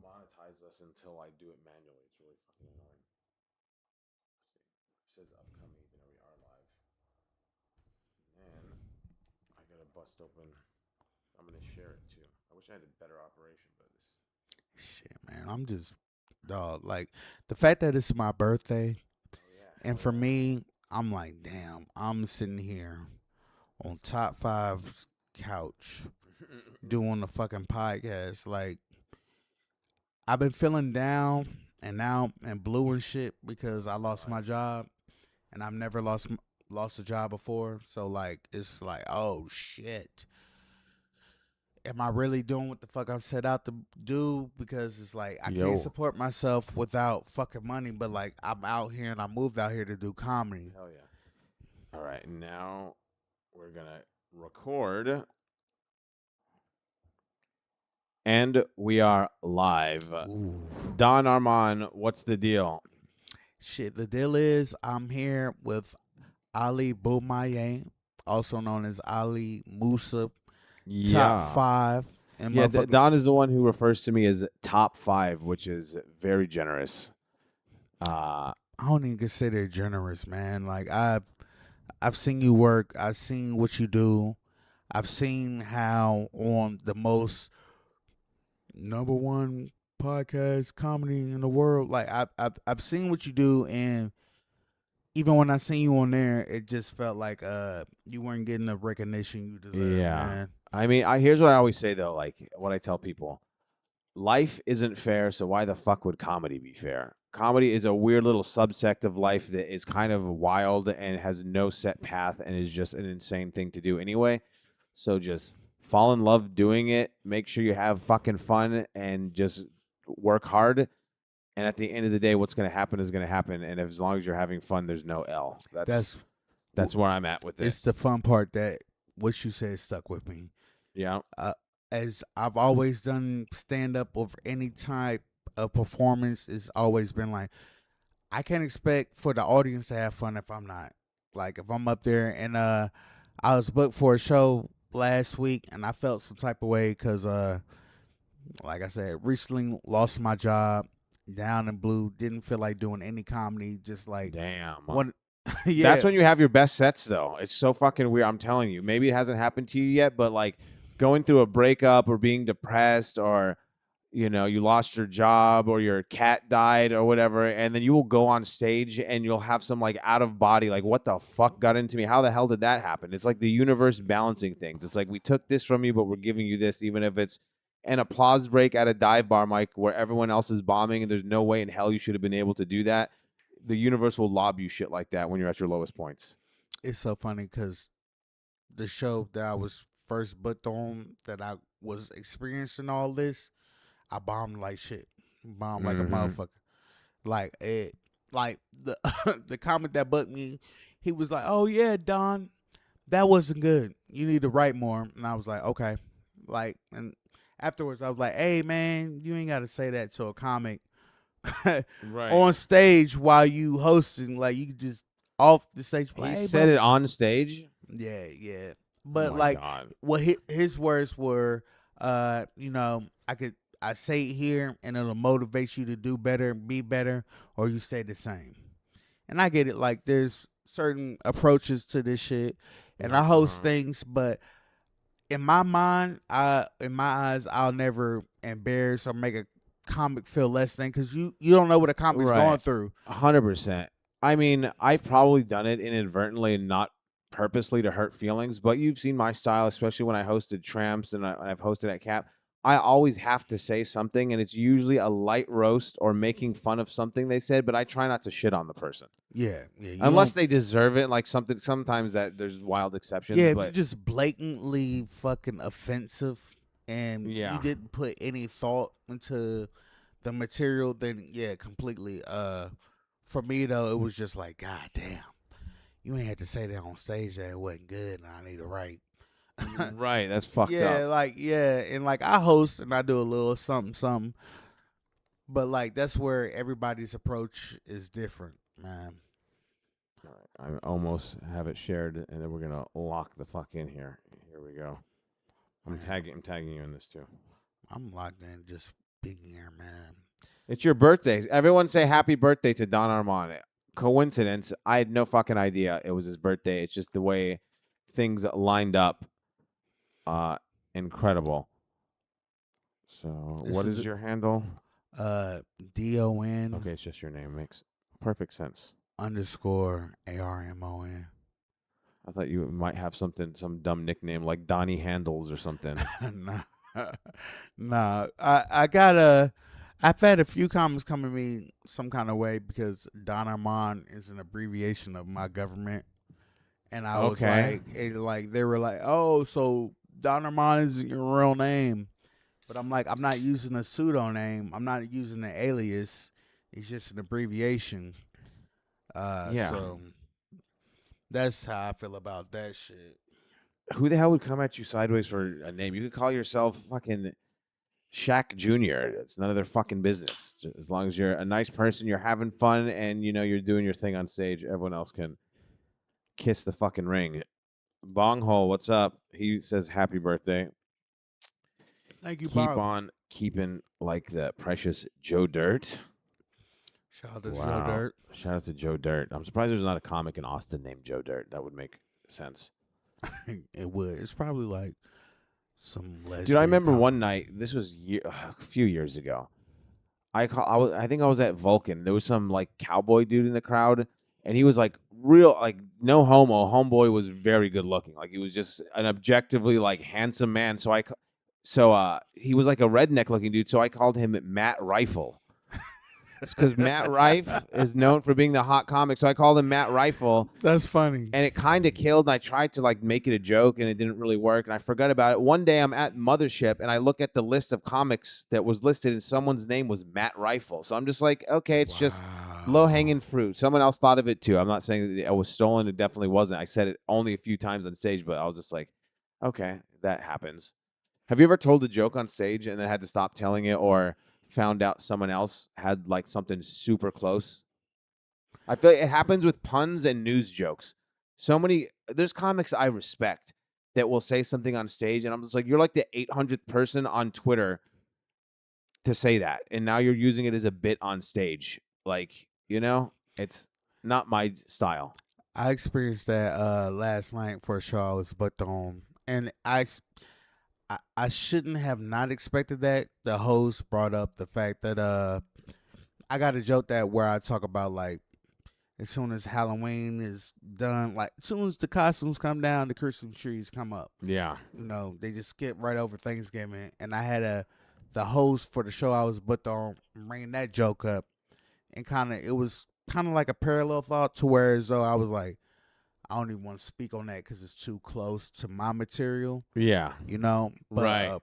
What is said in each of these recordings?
monetize us until I do it manually. It's really fucking annoying. It says upcoming even though we are live. And I gotta bust open. I'm gonna share it too. I wish I had a better operation, but this. Shit, man. I'm just dog. Like the fact that it's my birthday, Oh yeah, and hell for yeah. me, I'm like, damn. I'm sitting here on top five's couch doing the fucking podcast. Like I've been feeling down and now and blue and shit because I lost Right. my job and I've never lost a job before. So like it's like, oh shit. Am I really doing what the fuck I set out to do? Because it's like I can't Yo. support myself without fucking money, but like I'm out here and I moved out here to do comedy. Hell yeah. All right, now we're gonna record, and we are live. Ooh. Don Armon, what's the deal? Shit, the deal is I'm here with Ali Boumaye, also known as Ali Musa, top Yeah. five and Yeah, motherfucking. Don is the one who refers to me as top five, which is very generous. I don't even consider it generous, man. Like I've seen you work. I've seen what you do. I've seen how on the most number one podcast comedy in the world. Like I've seen what you do, and even when I seen you on there, it just felt like you weren't getting the recognition you deserve, Yeah. man. I mean, here's what I always say though, like what I tell people. Life isn't fair, so why the fuck would comedy be fair? Comedy is a weird little subsect of life that is kind of wild and has no set path and is just an insane thing to do anyway. So just fall in love doing it, make sure you have fucking fun and just work hard. And at the end of the day, what's going to happen is going to happen. And as long as you're having fun, there's no L. That's That's where I'm at with it. it's the fun part that what you said stuck with me. Yeah. As I've always done stand up or any type of performance, it's always been like I can't expect for the audience to have fun if I'm not. Like if I'm up there and I was booked for a show last week and I felt some type of way because like I said, recently lost my job, down in blue, didn't feel like doing any comedy, just like Damn. one. That's Yeah, when you have your best sets, though. It's so fucking weird. I'm telling you. Maybe it hasn't happened to you yet, but like going through a breakup or being depressed or, you lost your job or your cat died or whatever, and then you will go on stage and you'll have some like out of body, like, what the fuck got into me? How the hell did that happen? It's like the universe balancing things. It's like we took this from you, but we're giving you this, even if it's an applause break at a dive bar, Mike, where everyone else is bombing and there's no way in hell you should have been able to do that. The universe will lob you shit like that when you're at your lowest points. it's so funny because the show that I was first booked on, that I was experiencing all this, I bombed like shit, bombed like a Mm-hmm. motherfucker. Like it, like the the comic that booked me, he was like, "Oh yeah, Don, that wasn't good. You need to write more." And I was like, "Okay." Like, and afterwards, I was like, "Hey man, you ain't got to say that to a comic Right. on stage while you hosting. Like, you could just off the stage, be like, He hey, said bro." it on stage. Yeah, yeah. Oh But my like, god. what his words were, I say it here and it'll motivate you to do better, be better, or you stay the same. And I get it. Like, there's certain approaches to this shit, and I host Uh-huh. things, but in my mind, in my eyes, I'll never embarrass or make a comic feel less than because you don't know what a comic's going Right. through. 100%. I mean, I've probably done it inadvertently and not purposely to hurt feelings, but you've seen my style, especially when I hosted Tramps and I've hosted at Cap. I always have to say something, and it's usually a light roast or making fun of something they said, but I try not to shit on the person. Yeah, yeah. You Unless don't. they deserve it, like something sometimes that there's wild exceptions, Yeah, if you're but just blatantly fucking offensive and you yeah. didn't put any thought into the material, then yeah, completely. For me though, it was just like, God damn, you ain't had to say that on stage that it wasn't good, and I need to write. Right, that's fucked Yeah, up. like yeah, and like I host and I do a little something, something, but like that's where everybody's approach is different, man. All right, I almost have it shared, and then we're gonna lock the fuck in here. Here we go. I'm Man, tagging. I'm tagging you in this too. I'm locked in. Just big year, man. It's your birthday. Everyone say happy birthday to Don Armon. Coincidence. I had no fucking idea it was his birthday. It's just the way things lined up. Uh, Incredible. So, This what is is your handle? DON Okay, it's just your name. Makes perfect sense. underscore ARMON. I thought you might have some dumb nickname like Donnie Handles or something. Nah, nah. I got I've had a few comments come to me some kind of way because Don Armand is an abbreviation of my government, and I was Okay. like they were like, oh, so Don Armand isn't your real name, but I'm like, I'm not using a pseudonym. I'm not using an alias. It's just an abbreviation. Yeah. So that's how I feel about that shit. Who the hell would come at you sideways for a name? You could call yourself fucking Shaq Jr. It's none of their fucking business. As long as you're a nice person, you're having fun, and you know you're doing your thing on stage, everyone else can kiss the fucking ring. Bonghole, what's up? He says happy birthday. Thank you, Keep Bob. on keeping like the precious Joe Dirt. Shout out to Joe Wow. Dirt. Shout out to Joe Dirt. I'm surprised there's not a comic in Austin named Joe Dirt. That would make sense. It would. It's probably like some lesbian. Dude, I remember comic. one night. This was a few years ago. I think I was at Vulcan. There was some like cowboy dude in the crowd, and he was like real, like no homo. Homeboy was very good looking. Like he was just an objectively like handsome man. So he was like a redneck looking dude. So I called him Matt Rifle. Because Matt Rife is known for being the hot comic. So I called him Matt Rifle. That's funny. And it kind of killed. And I tried to like make it a joke, and it didn't really work. And I forgot about it. One day I'm at Mothership, and I look at the list of comics that was listed, and someone's name was Matt Rifle. So I'm just like, okay, it's just low hanging fruit. Someone else thought of it too. I'm not saying that it was stolen. It definitely wasn't. I said it only a few times on stage, but I was just like, okay, that happens. Have you ever told a joke on stage and then had to stop telling it, or found out someone else had like something super close? I feel like it happens with puns and news jokes. There's comics I respect that will say something on stage, and I'm just like, you're like the 800th person on Twitter to say that, and now you're using it as a bit on stage. Like, it's not my style. I experienced that last night for a show I was booked on, and I shouldn't have not expected that. The host brought up the fact that I got a joke that where I talk about like as soon as Halloween is done, like as soon as the costumes come down, the Christmas trees come up. Yeah. They just skip right over Thanksgiving, and I had the host for the show I was booked on bringing that joke up, and it was kind of like a parallel thought to where as though I was like, I don't even want to speak on that because it's too close to my material. Yeah. But, Right.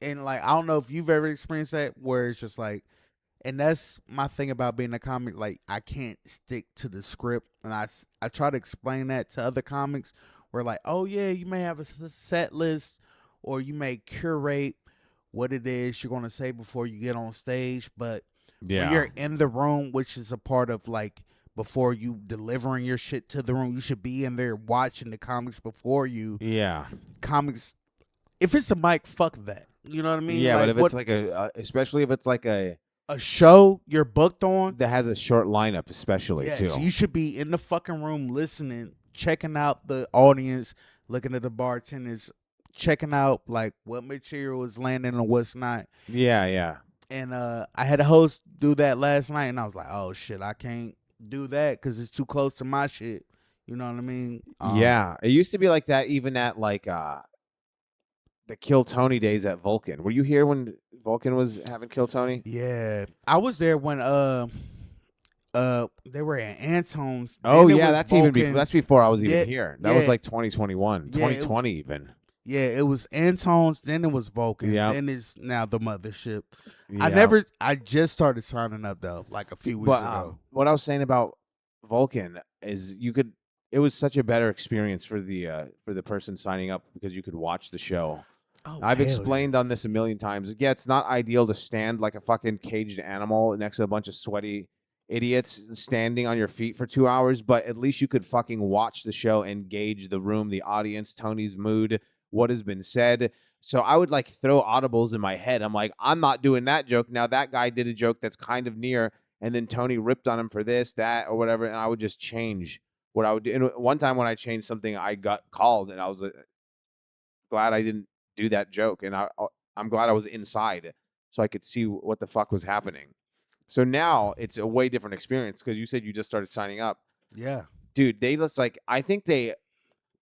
And like, I don't know if you've ever experienced that where it's just like, and that's my thing about being a comic. Like, I can't stick to the script, and I try to explain that to other comics. Where like, oh yeah, you may have a set list, or you may curate what it is you're gonna say before you get on stage. But when you're in the room, which is a part of like before you delivering your shit to the room, you should be in there watching the comics before you. Yeah. Comics. If it's a mic, fuck that. You know what I mean? Yeah, but if it's like especially if it's like a show you're booked on that has a short lineup, especially too. So you should be in the fucking room listening, checking out the audience, looking at the bartenders, checking out like what material is landing and what's not. Yeah, yeah. And I had a host do that last night, and I was like, oh shit, I can't do that because it's too close to my shit. You know what I mean? Yeah, it used to be like that even at like the Kill Tony days at Vulcan. Were you here when Vulcan was having Kill Tony? Yeah, I was there when they were at Antone's. Oh yeah, that's Vulcan. Even before. That's before I was even here. That was like 2021, 2020 even. Yeah, it was Antone's, then it was Vulcan, then it's now the Mothership. Yeah. I just started signing up though, like a few weeks ago. What I was saying about Vulcan is it was such a better experience for the person signing up because you could watch the show. Oh, I've explained on this a million times. Yeah, it's not ideal to stand like a fucking caged animal next to a bunch of sweaty idiots standing on your feet for 2 hours, but at least you could fucking watch the show and gauge the room, the audience, Tony's mood, what has been said. So I would like throw audibles in my head. I'm like, I'm not doing that joke. Now that guy did a joke that's kind of near, and then Tony ripped on him for this, that, or whatever, and I would just change what I would do. And one time when I changed something, I got called, and I was glad I didn't do that joke, and I'm glad I was inside so I could see what the fuck was happening. So now it's a way different experience because you said you just started signing up, Yeah. dude. They just like I think they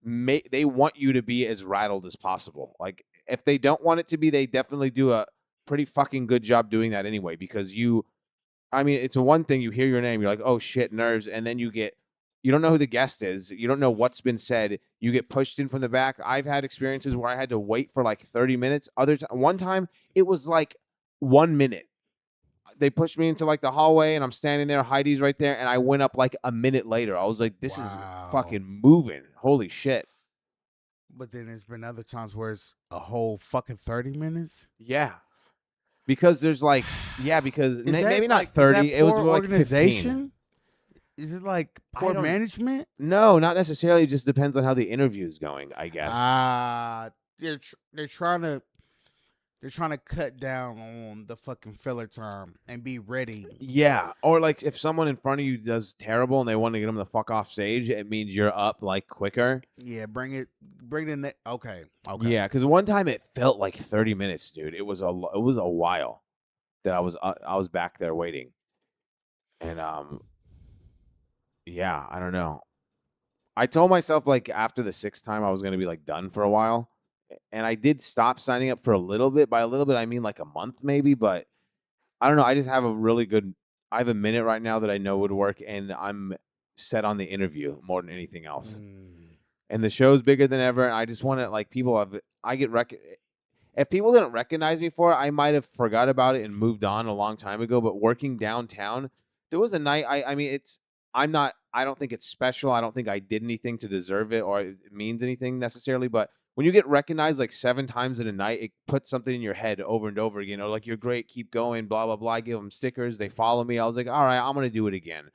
want you to be as rattled as possible. Like if they don't want it to be, they definitely do a pretty fucking good job doing that anyway. Because I mean, it's one thing you hear your name, you're like, oh shit, nerves, and then you don't know who the guest is, you don't know what's been said, you get pushed in from the back. I've had experiences where I had to wait for like 30 minutes. One time it was like 1 minute. They pushed me into like the hallway, and I'm standing there. Heidi's right there, and I went up like a minute later. I was like, "This is Wow. fucking moving! Holy shit!" But then there's been other times where it's a whole fucking 30 minutes. Yeah, because there's like, because Is that maybe not like, is that 30. It was poor more like 15. organization? Is it like I poor don't. management? No, not necessarily. It just depends on how the interview is going, I guess. They're trying to cut down on the fucking filler term and be ready. Yeah, or like if someone in front of you does terrible and they want to get them the fuck off stage, it means you're up like quicker. Yeah, bring the okay. Yeah, because one time it felt like 30 minutes, dude. It was a while that I was back there waiting, and yeah, I don't know. I told myself like after the sixth time I was gonna be like done for a while, and I did stop signing up for a little bit. By a little bit, I mean like a month maybe, but I don't know. I just have a really good. I have a minute right now that I know would work, and I'm set on the interview more than anything else. And the show's bigger than ever. And I just want to like people have. I get if people didn't recognize me for it, I might have forgot about it and moved on a long time ago. But working downtown, there was a night. I mean, it's. I'm not. I don't think it's special. I don't think I did anything to deserve it or it means anything necessarily. But when you get recognized like 7 times in a night, it puts something in your head over and over again. Or like you're great, keep going, blah blah blah. I give them stickers. They follow me. I was like, all right, I'm gonna do it again.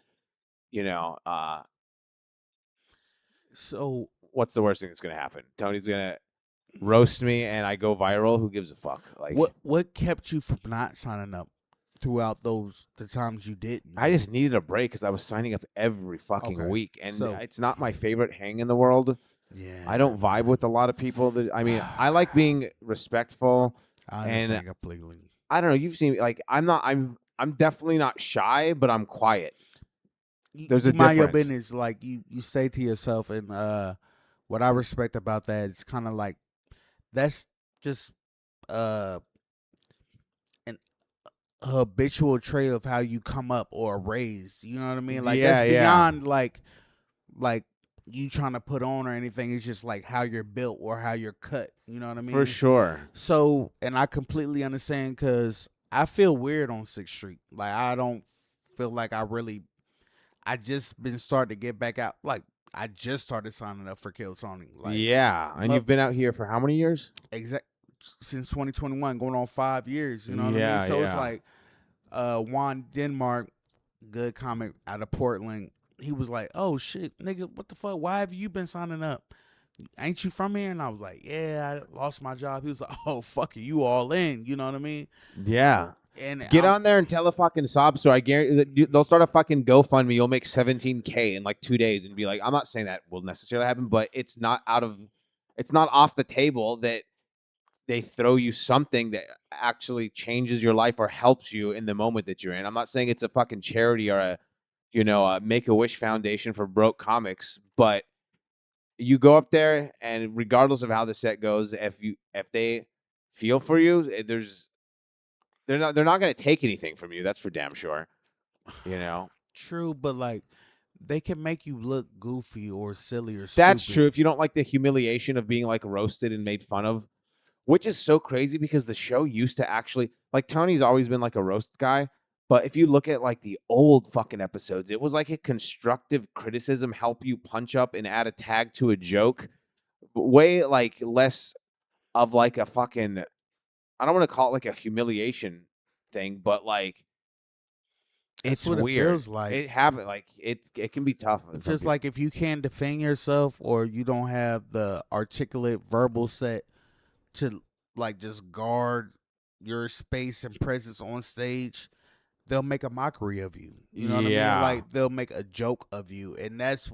You know. So What's the worst thing that's gonna happen? Tony's gonna roast me and I go viral. Who gives a fuck? Like what kept you from not signing up throughout the times you didn't? I just needed a break because I was signing up every fucking Okay. week, and So- it's not my favorite hang in the world. Yeah. I don't vibe with a lot of people. I mean, I like being respectful. I understand completely. I don't know. You've seen like I'm definitely not shy, but I'm quiet. There's a mind your difference. business. Like you stay to yourself, and what I respect about that is kind of like that's just an habitual trait of how you come up or raised. You know what I mean? Like Yeah, that's yeah. beyond like you trying to put on or anything. It's just like how you're built or how you're cut. You know what I mean? For sure. So, and I completely understand because I feel weird on 6th Street. Like I don't feel like I just been starting to get back out. Like I just started signing up for Kill Tony. Like Yeah, and you've been out here for how many years? since 2021, going on 5 years. You know what I Yeah, mean? So it's yeah. like Juan Denmark, good comic out of Portland. He was like, "Oh shit, nigga, what the fuck? Why have you been signing up? Ain't you from here?" And I was like, "Yeah, I lost my job." He was like, "Oh fuck it, you all in?" You know what I mean? Yeah. And Get on there and tell a fucking sob story. I guarantee that they'll start a fucking GoFundMe. You'll make $17K in like 2 days and be like, I'm not saying that will necessarily happen, but it's not off the table that they throw you something that actually changes your life or helps you in the moment that you're in. I'm not saying it's a fucking charity or a Make-A-Wish Foundation for broke comics, but you go up there and regardless of how the set goes, if they feel for you, they're not going to take anything from you. That's for damn sure. You know. True, but like they can make you look goofy or silly or stupid. That's true. If you don't like the humiliation of being like roasted and made fun of, which is so crazy because the show used to actually like Tony's always been like a roast guy. But if you look at like the old fucking episodes, it was like a constructive criticism, help you punch up and add a tag to a joke. Way like less of like a fucking, I don't want to call it like a humiliation thing, but like That's it's what weird. it feels like. It can be tough. It's just like if you can't defend yourself or you don't have the articulate verbal set to like just guard your space and presence on stage, they'll make a mockery of you. You know what I mean? Yeah. Like they'll make a joke of you, and that's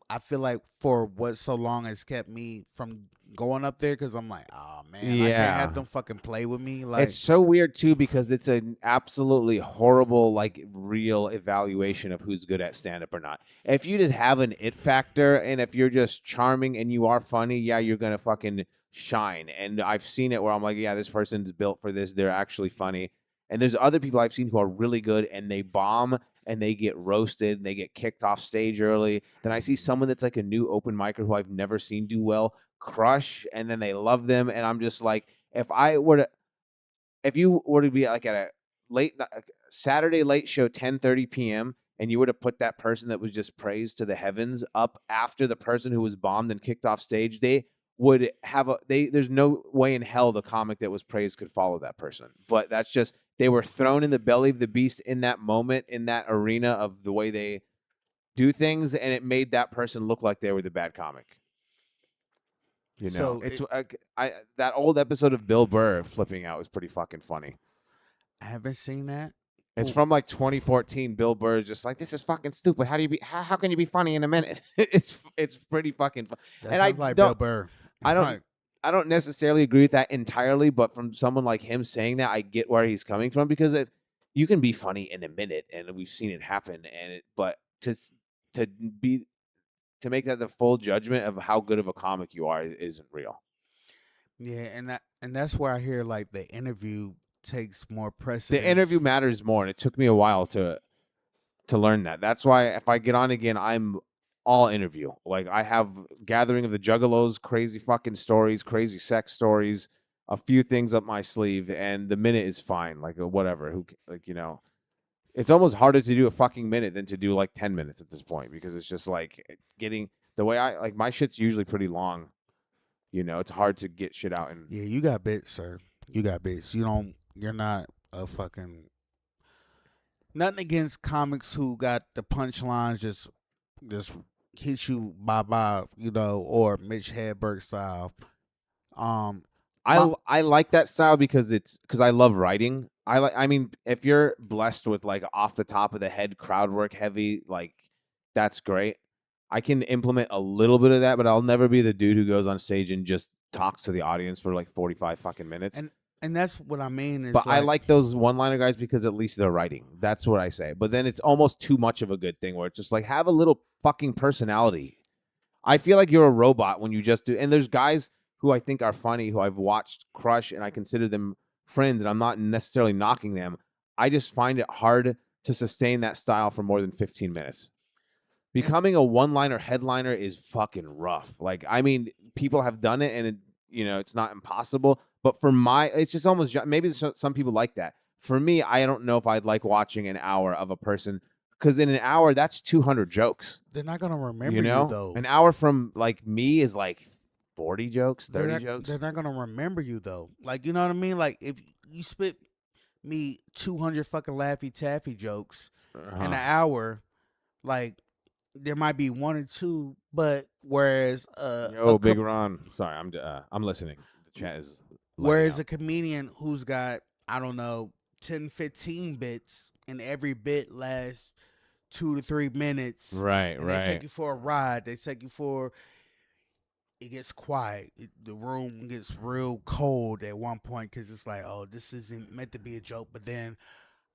I feel like for what so long has kept me from going up there because I'm like, oh man, I can't have Yeah. them fucking play with me. It's Like, so weird too because it's an absolutely horrible, like real evaluation of who's good at stand up or not. If you just have an it factor and if you're just charming and you are funny, yeah, you're gonna fucking shine. And I've seen it where I'm like, yeah, this person's built for this. They're actually funny. And there's other people I've seen who are really good and they bomb and they get roasted and they get kicked off stage early. Then I see someone that's like a new open micer who I've never seen do well crush and then they love them. And I'm just like, if you were to be like at a Saturday late show, 10:30 p.m., and you were to put that person that was just praised to the heavens up after the person who was bombed and kicked off stage, they would have there's no way in hell the comic that was praised could follow that person. But that's just they were thrown in the belly of the beast in that moment, in that arena of the way they do things, and it made that person look like they were the bad comic. You know, so it's it, that old episode of Bill Burr flipping out was pretty fucking funny. I haven't seen that. It's Who? from like 2014. Bill Burr is just like, this is fucking stupid. How do you be? How can you be funny in a minute? it's pretty fucking fun. That And I sounds like Bill don't Burr. I don't Like, I don't necessarily agree with that entirely, but from someone like him saying that, I get where he's coming from because you can be funny in a minute, and we've seen it happen. But to be to make that the full judgment of how good of a comic you are isn't real. yeah, and that's where I hear like the interview takes more The precedence. interview matters more, and it took me a while to learn that. That's why if I get on again, I'm all interview. Like I have Gathering of the Juggalos, crazy fucking stories, crazy sex stories, a few things up my sleeve, and the minute is fine. Like whatever. It's almost harder to do a fucking minute than to do like 10 minutes at this point because it's just like getting the way I like my shit's usually pretty long. It's hard to get shit out and Yeah, you got bits, sir. You got bits. You don't. You're not a fucking. Nothing against comics who got the punchlines just hit you bye, or Mitch Hedberg style. Um, my I like that style because I love writing. I mean, if you're blessed with like off the top of the head crowd work heavy, like that's great. I can implement a little bit of that, but I'll never be the dude who goes on stage and just talks to the audience for like 45 fucking minutes. and and that's what I mean But is I like like those one-liner guys because at least they're writing. That's what I say. But then it's almost too much of a good thing where it's just like have a little fucking personality. I feel like you're a robot when you just do. And there's guys who I think are funny who I've watched crush and I consider them friends, and I'm not necessarily knocking them. I just find it hard to sustain that style for more than 15 minutes. and Becoming a one-liner headliner is fucking rough. Like, I mean, people have done it, and it's not impossible. But it's just almost maybe some people like that. For me, I don't know if I'd like watching an hour of a person because in an hour that's 200 jokes. they're not gonna remember you though. An hour from like me is like 40 jokes, They're 30 not jokes. they're not gonna remember you though. Like you know what I mean? Like if you spit me 200 fucking Laffy Taffy jokes in an Uh-huh. hour, like there might be one or two, but whereas Yo, Big Ron. Sorry, I'm listening. The chat is letting whereas out. a comedian who's got I don't know 10, 15 bits and every bit lasts 2 to 3 minutes, Right, and they take right. you for a ride. They take you for it gets quiet. The room gets real cold at one point because it's like, oh, this isn't meant to be a joke. But then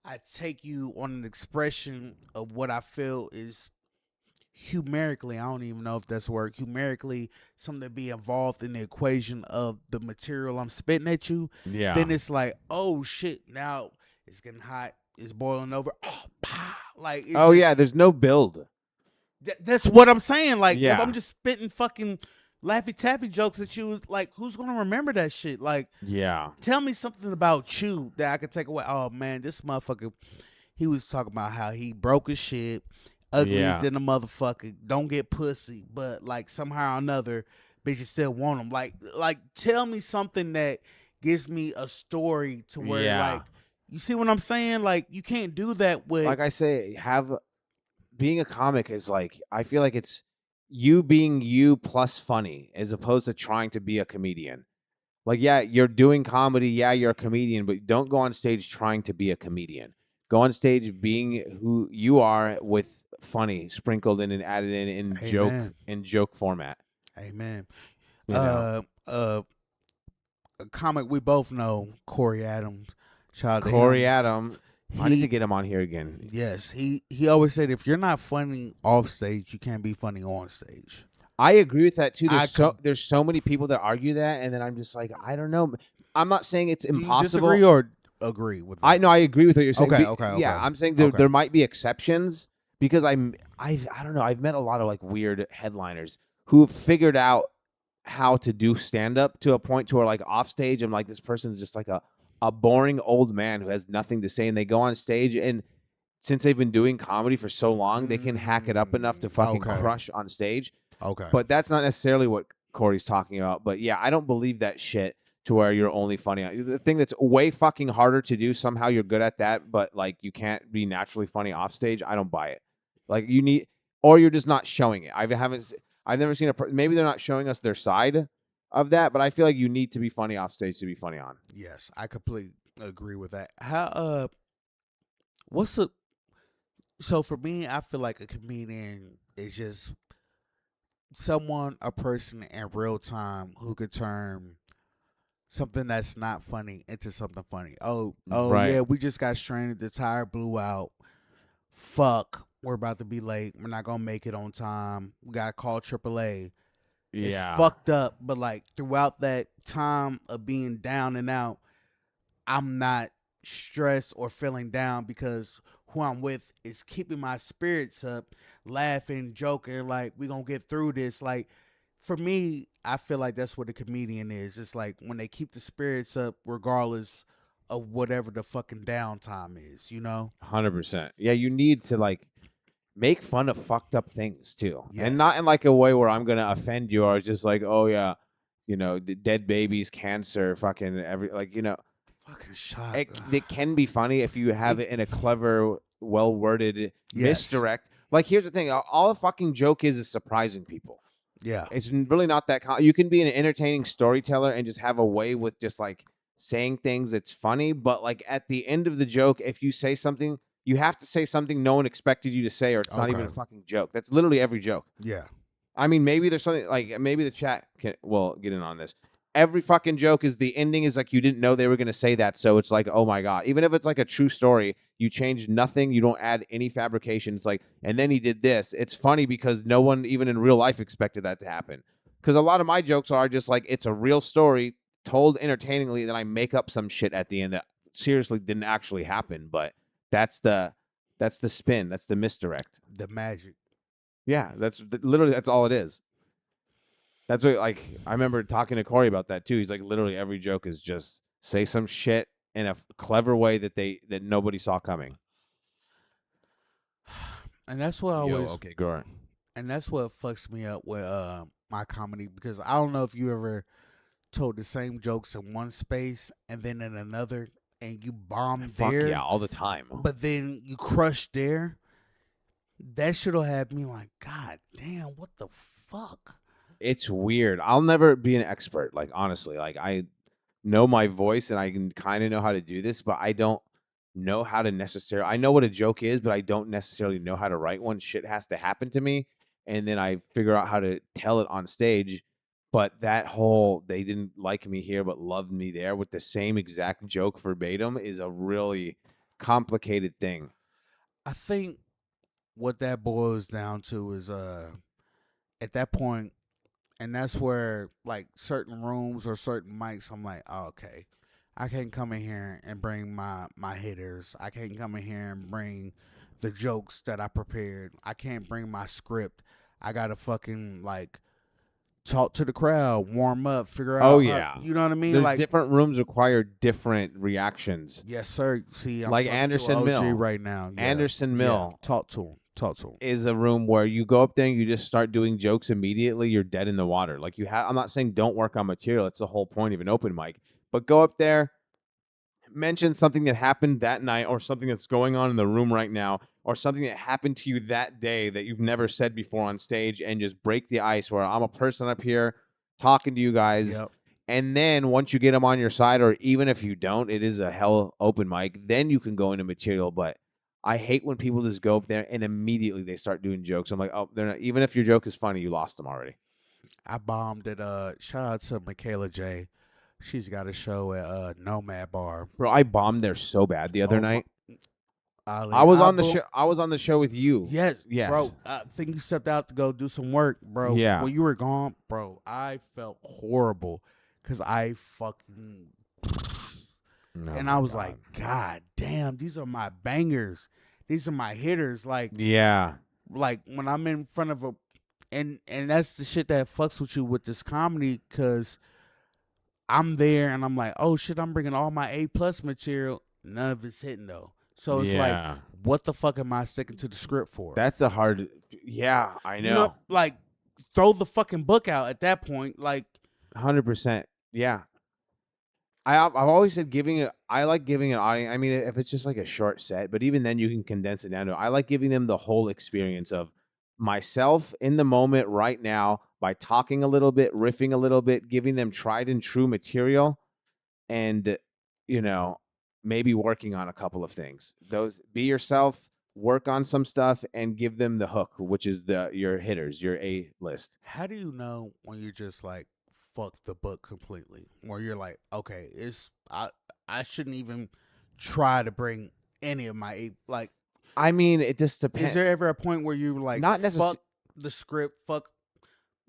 I take you on an expression of what I feel is humerically, I don't even know if that's a word, humerically, something to be involved in the equation of the material I'm spitting at you. Yeah. Then it's like, oh shit, now it's getting hot. It's boiling over. Oh, pow. Like, Oh yeah, there's no build. that's what I'm saying. Like, if I'm Yeah. just spitting fucking Laffy Taffy jokes at you, like, who's gonna remember that shit? Like, Yeah. tell me something about you that I could take away. Oh man, this motherfucker, he was talking about how he broke his shit, ugly Yeah. than a motherfucker, don't get pussy, but like somehow or another, bitches still want him. Like, tell me something that gives me a story to where, Yeah. like, you see what I'm saying? Like, you can't do that with. Like I say, being a comic is like I feel like it's you being you plus funny as opposed to trying to be a comedian. Like, yeah, you're doing comedy. Yeah, you're a comedian, but don't go on stage trying to be a comedian. Go on stage being who you are with funny sprinkled in and added Amen. in joke format. Amen. You know, A comic we both know, Corey Adams. Shout out to Corey him. Adam. I need to He get him on here again. Yes, he always said if you're not funny off stage, you can't be funny on stage. I agree with that too. I com- There's so many people that argue that, and then I'm just like, I don't know. I'm not saying it's Do you impossible. disagree or agree with I that? know I agree with what you're saying. Okay. Yeah, I'm saying Okay. there might be exceptions because I don't know. I've met a lot of like weird headliners who have figured out how to do stand up to a point to where like off stage, I'm like, this person's just like a boring old man who has nothing to say, and they go on stage, and since they've been doing comedy for so long, they can hack it up enough to fucking Okay. crush on stage. Okay. But that's not necessarily what Corey's talking about. But yeah, I don't believe that shit to where you're only funny. The thing that's way fucking harder to do, somehow you're good at that, but like you can't be naturally funny off stage. I don't buy it. Like you need, or you're just not showing it. I've never seen maybe they're not showing us their side of that, but I feel like you need to be funny off stage to be funny on. Yes, I completely agree with that. How what's a so for me, I feel like a comedian is just a person in real time who could turn something that's not funny into something funny. Oh Right. yeah, we just got stranded. The tire blew out. Fuck, we're about to be late. We're not gonna make it on time. We gotta call AAA. It's Yeah. fucked up, but like throughout that time of being down and out, I'm not stressed or feeling down because who I'm with is keeping my spirits up, laughing, joking, like we gonna get through this. Like for me, I feel like that's what a comedian is. It's like when they keep the spirits up regardless of whatever the fucking downtime is, you know? 100%. Yeah, you need to like make fun of fucked up things too, and not Yes. in like a way where I'm gonna offend you or just like, oh yeah, dead babies, cancer, fucking every like Fucking shot. it can be funny if you have it in a clever, well worded Yes. misdirect. Like here's the thing: all a fucking joke is surprising people. Yeah. It's really not that. You can be an entertaining storyteller and just have a way with just like saying things that's funny, but like at the end of the joke, if you say something, you have to say something no one expected you to say, or it's not even a Okay. fucking joke. That's literally every joke. Yeah. I mean, maybe there's something like maybe the chat will get in on this. Every fucking joke is the ending is like you didn't know they were gonna say that, so it's like, oh my god. Even if it's like a true story, you change nothing, you don't add any fabrication. It's like, and then he did this. It's funny because no one even in real life expected that to happen. Because a lot of my jokes are just like it's a real story told entertainingly, then I make up some shit at the end that seriously didn't actually happen. But that's the spin, that's the misdirect. The magic. Yeah, literally that's all it is. That's what like I remember talking to Corey about that too. He's like literally every joke is just say some shit in a clever way that nobody saw coming. And that's what I always Okay, go on. and that's what fucks me up with my comedy because I don't know if you ever told the same jokes in one space and then in another and you bomb Fuck there, yeah, all the time. but then you crush there. That shit'll have me like, God damn, what the fuck? It's weird. I'll never be an expert. Like honestly, like I know my voice and I can kind of know how to do this, but I don't know how to necessarily. I know what a joke is, but I don't necessarily know how to write one. Shit has to happen to me, and then I figure out how to tell it on stage. But that whole they didn't like me here but loved me there with the same exact joke verbatim is a really complicated thing. I think what that boils down to is at that point, and that's where like certain rooms or certain mics, I'm like, oh, okay, I can't come in here and bring my hitters. I can't come in here and bring the jokes that I prepared. I can't bring my script. I gotta fucking like talk to the crowd, warm up, figure out. Oh yeah, You know what I mean? there's Like different rooms require different reactions. yes, sir. See, I'm Like talking Anderson to OG Mill. right now. Yeah. Anderson Mill. Yeah. Talk to him. Talk to him. Is a room where you go up there and you just start doing jokes immediately, you're dead in the water. Like I'm not saying don't work on material. It's the whole point of an open mic. But go up there, mention something that happened that night or something that's going on in the room right now or something that happened to you that day that you've never said before on stage and just break the ice where I'm a person up here talking to you guys Yep. And then once you get them on your side, or even if you don't, it is a hell open mic. Then you can go into material. But I hate when people just go up there and immediately they start doing jokes. I'm like, oh, they're not. Even if your joke is funny, you lost them already. I bombed at shout out to Michaela J. She's got a show at Nomad Bar. Bro, I bombed there so bad the other Oh my night. I Ali was on the Abu. show. I was on the show with you. Yes, bro. Yes. I think you stepped out to go do some work, bro. Yeah. When you were gone, bro, I felt horrible because I fucking Oh and my I was God. like, God damn, these are my bangers. These are my hitters. Yeah. Like when I'm in front of a, and that's the shit that fucks with you with this comedy, because I'm there and I'm like, oh shit, I'm bringing all my A+ material. None of it's hitting though. So it's like, Yeah. what the fuck am I sticking to the script for? That's a hard. Yeah, I know. You know, like throw the fucking book out at that point. Like, 100%. Yeah. I've always said giving it. I like giving an audience. I mean, if it's just like a short set, but even then you can condense it down to. I like giving them the whole experience of myself in the moment right now by talking a little bit, riffing a little bit, giving them tried and true material, and you know maybe working on a couple of things. Those be yourself, work on some stuff, and give them the hook, which is your hitters, your A list. how do you know when you're just like fuck the book completely? Where you're like, okay, I shouldn't even try to bring any of my like. I mean, it just Is depends. there ever a point where you like, Not necessarily. fuck the script, fuck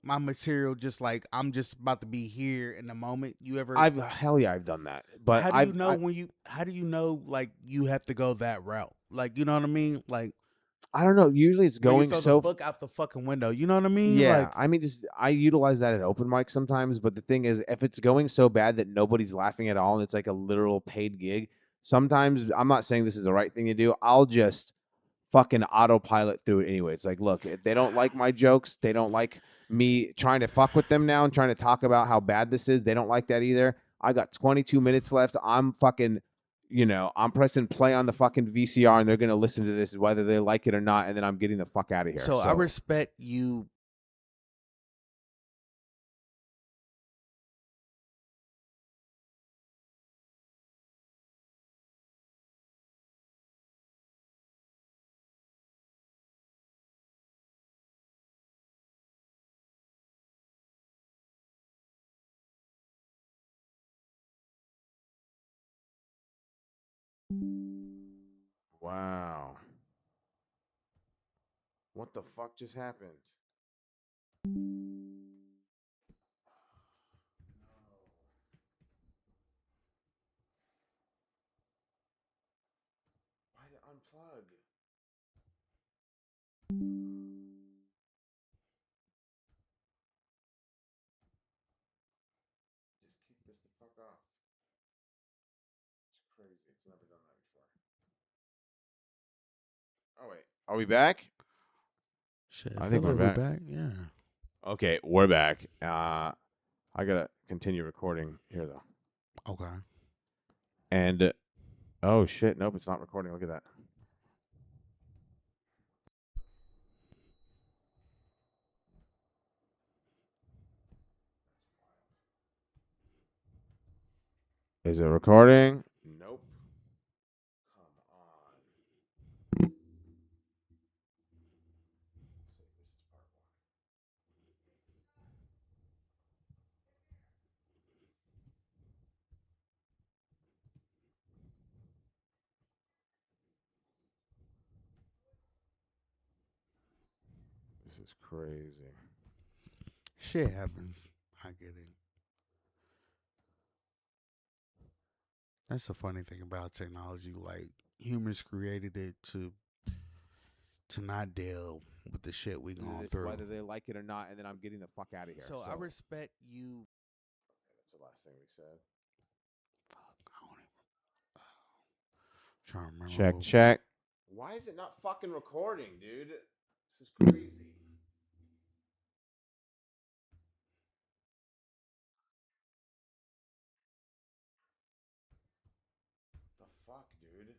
my material, just like I'm just about to be here in the moment? You ever? Hell yeah, I've done that. But how do you know when you? How do you know like you have to go that route? Like, you know what I mean? Like, I don't know. Usually it's where you going throw so. the book out the fucking window. You know what I mean? Yeah, Like, I mean, just I utilize that at open mic sometimes. But the thing is, if it's going so bad that nobody's laughing at all, and it's like a literal paid gig, sometimes I'm not saying this is the right thing to do. I'll just fucking autopilot through it anyway. It's like, look, if they don't like my jokes, they don't like me trying to fuck with them now and trying to talk about how bad this is. They don't like that either. I got 22 minutes left. I'm fucking, I'm pressing play on the fucking VCR and they're going to listen to this whether they like it or not. And then I'm getting the fuck out of here. so I respect you. Wow. What the fuck just happened? Why did it unplug? Just kick this the fuck off. It's crazy. It's never done that before. Oh, wait. Are we back? Shit, I I think feel we're like back. we're back. Yeah. Okay, we're back. I gotta continue recording here though. Okay. And oh shit, nope, it's not recording. Look at that. Is it recording? Nope. Come on. This is crazy. Shit happens. I get it. That's the funny thing about technology. Like, humans created it to not deal with the shit we going through. Whether they like it or not, and then I'm getting the fuck out of here. So I respect you. That's the last thing we said. Fuck, I don't even. Trying to remember. Check, what- check. Why is it not fucking recording, dude? This is crazy. The fuck, dude?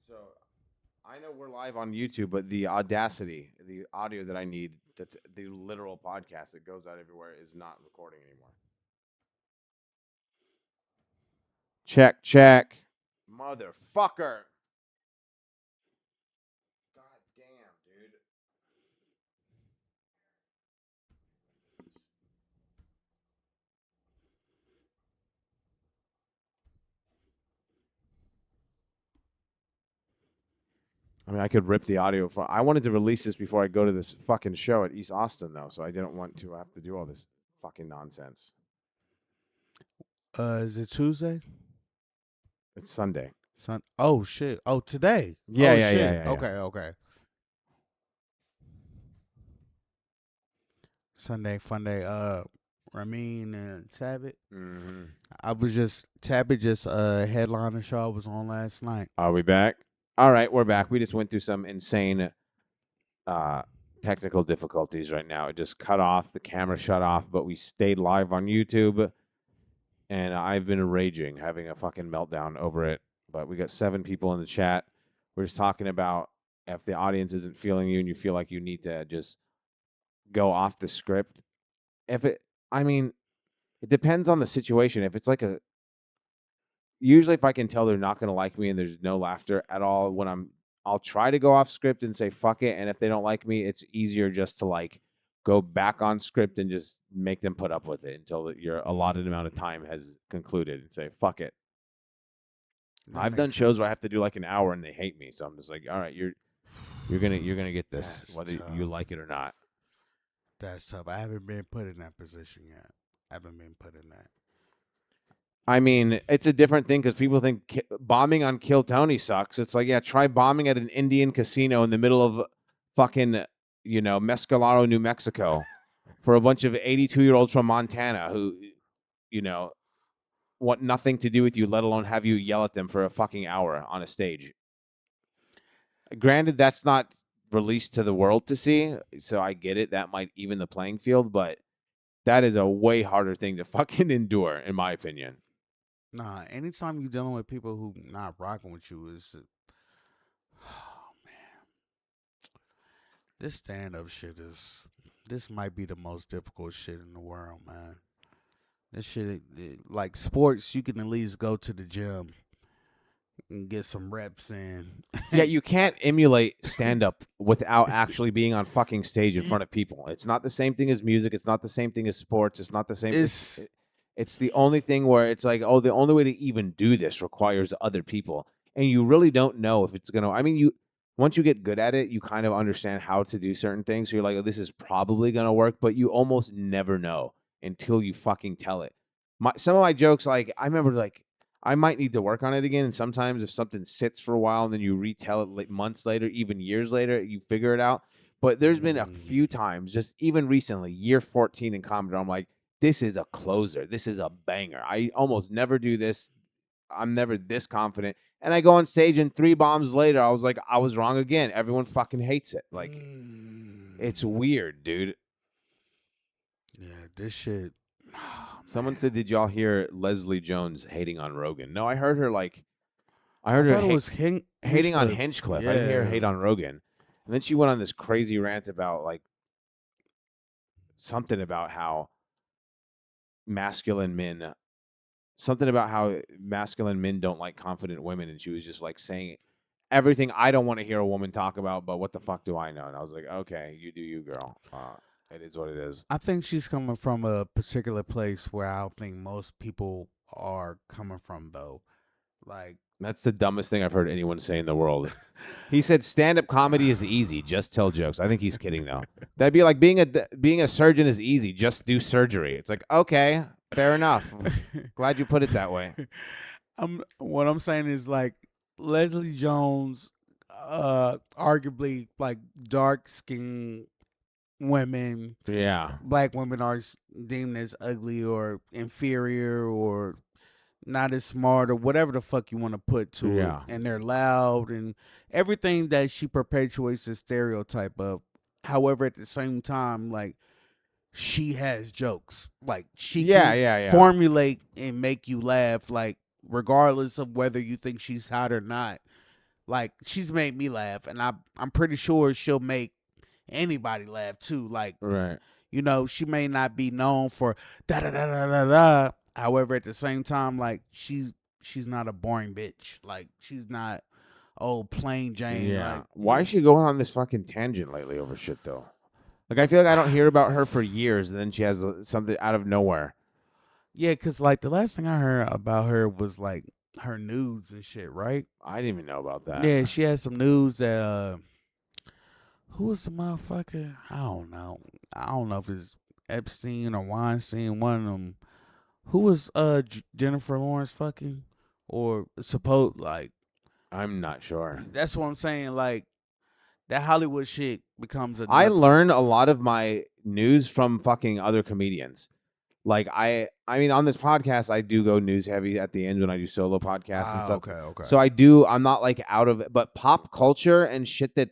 So I know we're live on YouTube, but the Audacity, the audio that I need the literal podcast that goes out everywhere is not recording anymore. Check, check. Motherfucker. God damn, dude. I mean, I could rip the audio. I wanted to release this before I go to this fucking show at East Austin, though, so I didn't want to have to do all this fucking nonsense. Is it Tuesday? It's Sunday. Oh shit. Oh, today. Yeah, Oh yeah, shit. yeah, yeah, yeah. Okay. Sunday, fun day. Ramin and Tabit. Mm-hmm. Tabit just headlined the show I was on last night. Are we back? All right, we're back. We just went through some insane technical difficulties right now. It just cut off. The camera shut off, but we stayed live on YouTube. And I've been raging, having a fucking meltdown over it. But we got 7 people in the chat. We're just talking about if the audience isn't feeling you and you feel like you need to just go off the script. It depends on the situation. If it's like usually if I can tell they're not going to like me and there's no laughter at all I'll try to go off script and say fuck it. And if they don't like me, it's easier just to like go back on script and just make them put up with it until your allotted amount of time has concluded and say fuck it. I've done shows where I have to do like an hour and they hate me, so I'm just like, all right, you're gonna get this. That's whether tough. You like it or not. That's tough. I haven't been put in that position yet. I haven't been put in that. I mean, it's a different thing because people think bombing on Kill Tony sucks. It's like, yeah, try bombing at an Indian casino in the middle of fucking, Mescalero, New Mexico for a bunch of 82-year-olds from Montana who, want nothing to do with you, let alone have you yell at them for a fucking hour on a stage. Granted, that's not released to the world to see, so I get it. That might even the playing field, but that is a way harder thing to fucking endure, in my opinion. Nah, anytime you're dealing with people who not rocking with you is, oh man, this stand-up shit this might be the most difficult shit in the world, man. This shit, like sports, you can at least go to the gym and get some reps in. Yeah, you can't emulate stand-up without actually being on fucking stage in front of people. It's not the same thing as music. It's not the same thing as sports. It's not the same. It's the only thing where it's like, oh, the only way to even do this requires other people. And you really don't know if it's going to, I mean, once you get good at it, you kind of understand how to do certain things. So you're like, oh, this is probably going to work, but you almost never know until you fucking tell it. Some of my jokes, like, I remember, like, I might need to work on it again. And sometimes if something sits for a while and then you retell it like months later, even years later, you figure it out. But there's been a few times, just even recently, year 14 in comedy, I'm like, this is a closer. This is a banger. I almost never do this. I'm never this confident. And I go on stage and 3 bombs later, I was like, I was wrong again. Everyone fucking hates it. Like, it's weird, dude. Yeah, this shit. Oh, someone said, did y'all hear Leslie Jones hating on Rogan? No, I heard her like, I heard her hating on Hinchcliffe. Yeah. I didn't hear her hate on Rogan. And then she went on this crazy rant about like something about how masculine men don't like confident women. And she was just like saying everything I don't want to hear a woman talk about, but what the fuck do I know? And I was like, okay, you do you, girl. It is what it is. I think she's coming from a particular place where I don't think most people are coming from, though. Like, that's the dumbest thing I've heard anyone say in the world. He said stand-up comedy is easy. Just tell jokes. I think he's kidding, though. That'd be like being a surgeon is easy. Just do surgery. It's like, okay, fair enough. Glad you put it that way. What I'm saying is, like, Leslie Jones, arguably, like, dark-skinned women, black women are deemed as ugly or inferior or not as smart or whatever the fuck you want to put to it, and they're loud and everything that she perpetuates the stereotype of. However, at the same time, like, she has jokes, like she can formulate and make you laugh, like regardless of whether you think she's hot or not. Like, she's made me laugh, and I'm pretty sure she'll make anybody laugh too. Like, Right. you know, she may not be known for da da da da da da. However, at the same time, like she's not a boring bitch. Like she's not plain Jane. Yeah. Like Why is she going on this fucking tangent lately over shit though? Like I feel like I don't hear about her for years, and then she has something out of nowhere. yeah, cause like the last thing I heard about her was like her nudes and shit, right? I didn't even know about that. Yeah, she had some news that who was the motherfucker? I don't know if it's Epstein or Weinstein, one of them. Who was Jennifer Lawrence fucking or supposed like I'm not sure. that's what I'm saying. Like that Hollywood shit becomes I another. learn a lot of my news from fucking other comedians. Like I mean, on this podcast, I do go news heavy at the end when I do solo podcasts and Ah, stuff. okay, okay. So I do. I'm not like out of it, but pop culture and shit that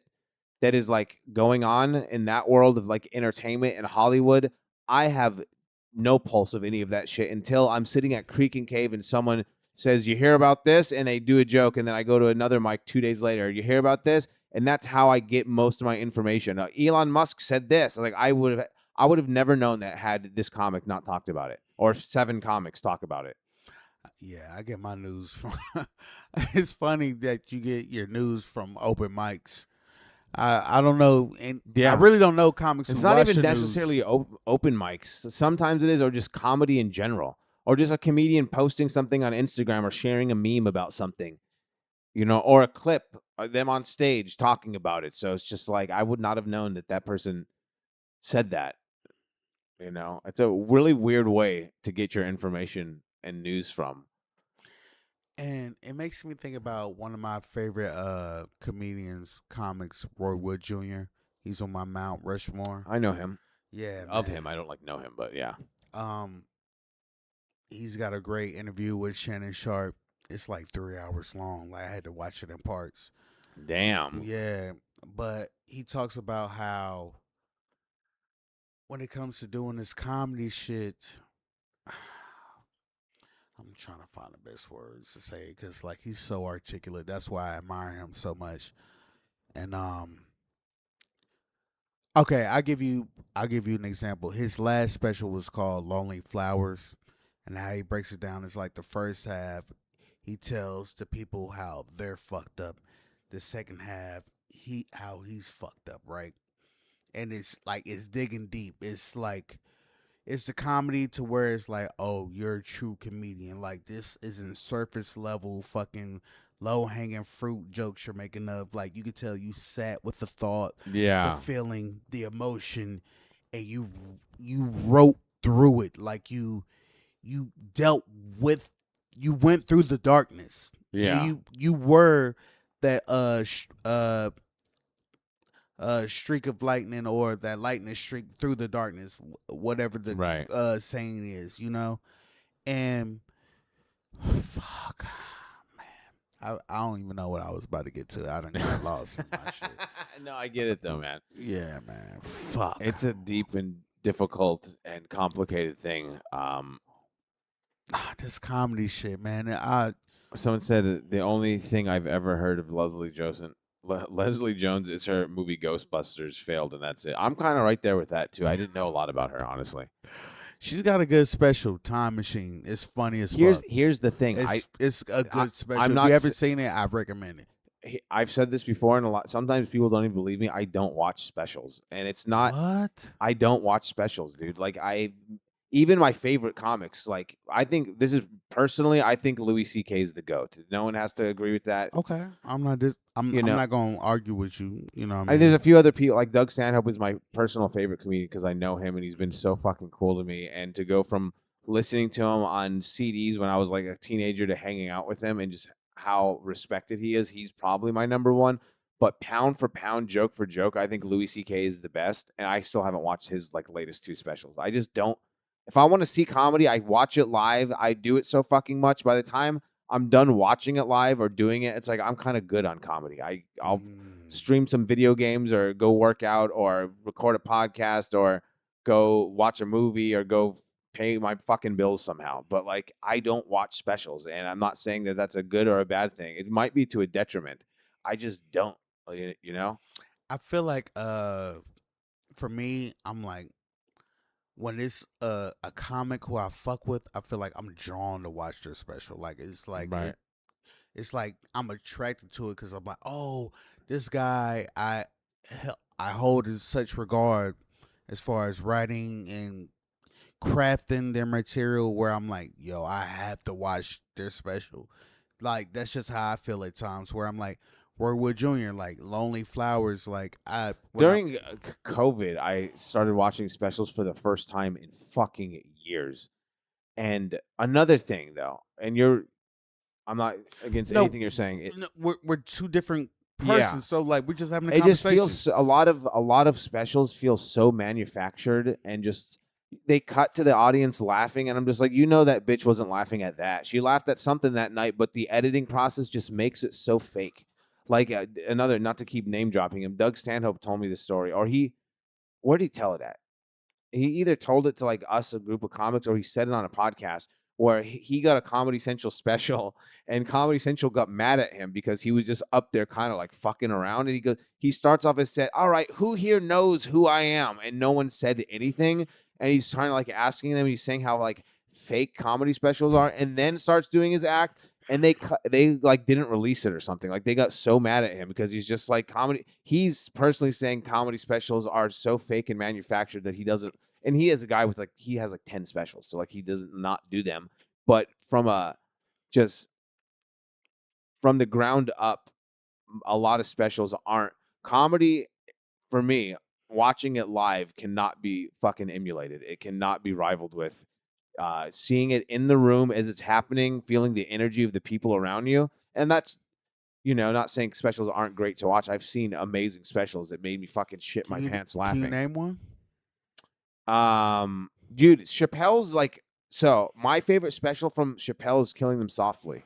is like going on in that world of like entertainment and Hollywood, I have no pulse of any of that shit until I'm sitting at Creek and Cave and someone says, "You hear about this?" and they do a joke, and then I go to another mic 2 days later. You hear about this? And that's how I get most of my information. Elon Musk said this. Like I would have never known that had this comic not talked about it, or 7 comics talk about it. Yeah, I get my news from. It's funny that you get your news from open mics. I don't know, and I Yeah. really don't know comics It's who not watch even the news. necessarily open mics. Sometimes it is, or just comedy in general, or just a comedian posting something on Instagram or sharing a meme about something, or a clip of them on stage talking about it. So it's just like I would not have known that that person said that. It's a really weird way to get your information and news from. And it makes me think about one of my favorite comedians, comics, Roy Wood Jr. He's on my Mount Rushmore. I know him. Yeah, Of man. him, I don't like know him, but yeah. Um, he's got a great interview with Shannon Sharp. It's like 3 hours long. Like I had to watch it in parts. Damn. Yeah, but he talks about how when it comes to doing this comedy shit, I'm trying to find the best words to say because like he's so articulate. That's why I admire him so much. And okay, I'll give you an example. His last special was called Lonely Flowers, and how he breaks it down is like the first half he tells the people how they're fucked up. The second half how he's fucked up, right? And it's like it's digging deep. It's like it's the comedy to where it's like, oh, you're a true comedian. Like this isn't surface level fucking low hanging fruit jokes you're making up. Like you could tell you sat with the thought, the Yeah. feeling, the emotion, and you wrote through it. Like you dealt with you went through the darkness. And Yeah. you were that streak of lightning or that lightning streak through the darkness, whatever the Right. saying is, and fuck, I don't even know what I was about to get to. I done got lost in my shit. No, I get it though, man. Yeah, man. Fuck. It's a deep and difficult and complicated thing. This comedy shit, man. Someone said the only thing I've ever heard of Leslie Jones is her movie Ghostbusters failed, and that's it. I'm kind of right there with that too. I didn't know a lot about her, honestly. She's got a good special, Time Machine. It's funny as fuck. Here's the thing. It's a good special. I'm If not you ever seen it, I recommend it. I've said this before, and sometimes people don't even believe me. I don't watch specials, and it's not. What? I don't watch specials, dude. Like even my favorite comics. Like I think this is personally, I think Louis C.K. is the goat. No one has to agree with that. Okay, I'm not this. I'm not gonna argue with you. You know what I mean? There's a few other people like Doug Stanhope is my personal favorite comedian because I know him and he's been so fucking cool to me. And to go from listening to him on CDs when I was like a teenager to hanging out with him and just how respected he is, he's probably my number one. But pound for pound, joke for joke, I think Louis C.K. is the best. And I still haven't watched his like latest 2 specials. I just don't. If I want to see comedy, I watch it live. I do it so fucking much. By the time I'm done watching it live or doing it, it's like I'm kind of good on comedy. I'll stream some video games or go work out or record a podcast or go watch a movie or go pay my fucking bills somehow. But like I don't watch specials, and I'm not saying that that's a good or a bad thing. It might be to a detriment. I just don't. You know? I feel like for me, I'm like, when it's a comic who I fuck with, I feel like I'm drawn to watch their special. Like Right. it's like I'm attracted to it because I'm like, oh, this guy I hold in such regard as far as writing and crafting their material. Where I'm like, yo, I have to watch their special. Like that's just how I feel at times. Where I'm like, Worwood Jr., like Lonely Flowers, like I when I During COVID, I started watching specials for the first time in fucking years. And another thing, though, and I'm not against no, anything you're saying. no we're two different Yeah, persons, so like we're just having a it just conversation. feels a lot of specials feel so manufactured and just they cut to the audience laughing, and I'm just like, that bitch wasn't laughing at that. She laughed at something that night, but the editing process just makes it so fake. Like another, not to keep name dropping him, Doug Stanhope told me the story, or where did he tell it at? He either told it to like us, a group of comics, or he said it on a podcast where he got a Comedy Central special and Comedy Central got mad at him because he was just up there kind of like fucking around. And he starts off his set, all right, who here knows who I am? And no one said anything. And he's trying to like asking them, he's saying how like fake comedy specials are, and then starts doing his act. And they like didn't release it or something. Like they got so mad at him because he's just like comedy. He's personally saying comedy specials are so fake and manufactured that he doesn't, and he is a guy with like he has like 10 specials, so like he doesn't not do them. But just from the ground up, a lot of specials aren't comedy. For me, watching it live cannot be fucking emulated. It cannot be rivaled with seeing it in the room as it's happening, feeling the energy of the people around you. And that's, not saying specials aren't great to watch. I've seen amazing specials that made me fucking shit Can my you pants can you laughing. name one? Dude, Chappelle's like, so my favorite special from Chappelle is Killing Them Softly.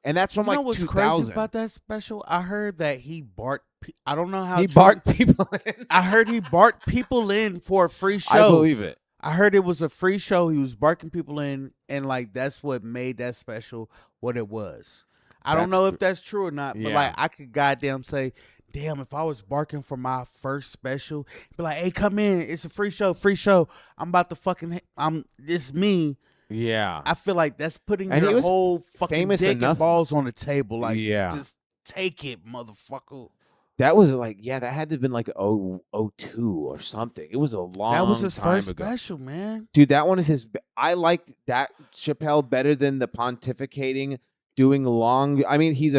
And that's from You know like what's crazy 2000. about that special? I heard that he barked. I don't know how He true. barked people in. I heard he barked people in for a free I show. believe it. I heard it was a free show. He was barking people in, and like that's what made that special what it was. I don't That's know if that's true or not, but like yeah. I could goddamn say, damn, if I was barking for my first special, be like, hey, come in, it's a free show, free show. I'm about to fucking, it's me. Yeah. I feel like that's putting And he your was whole fucking famous dick and enough. balls on the table. Like, Yeah. just take it, motherfucker. That was like, yeah, that had to have been like 02 or something. It was a That was long his time first ago. special, man. Dude, that one is I liked that Chappelle better than the pontificating, doing long. I mean, he's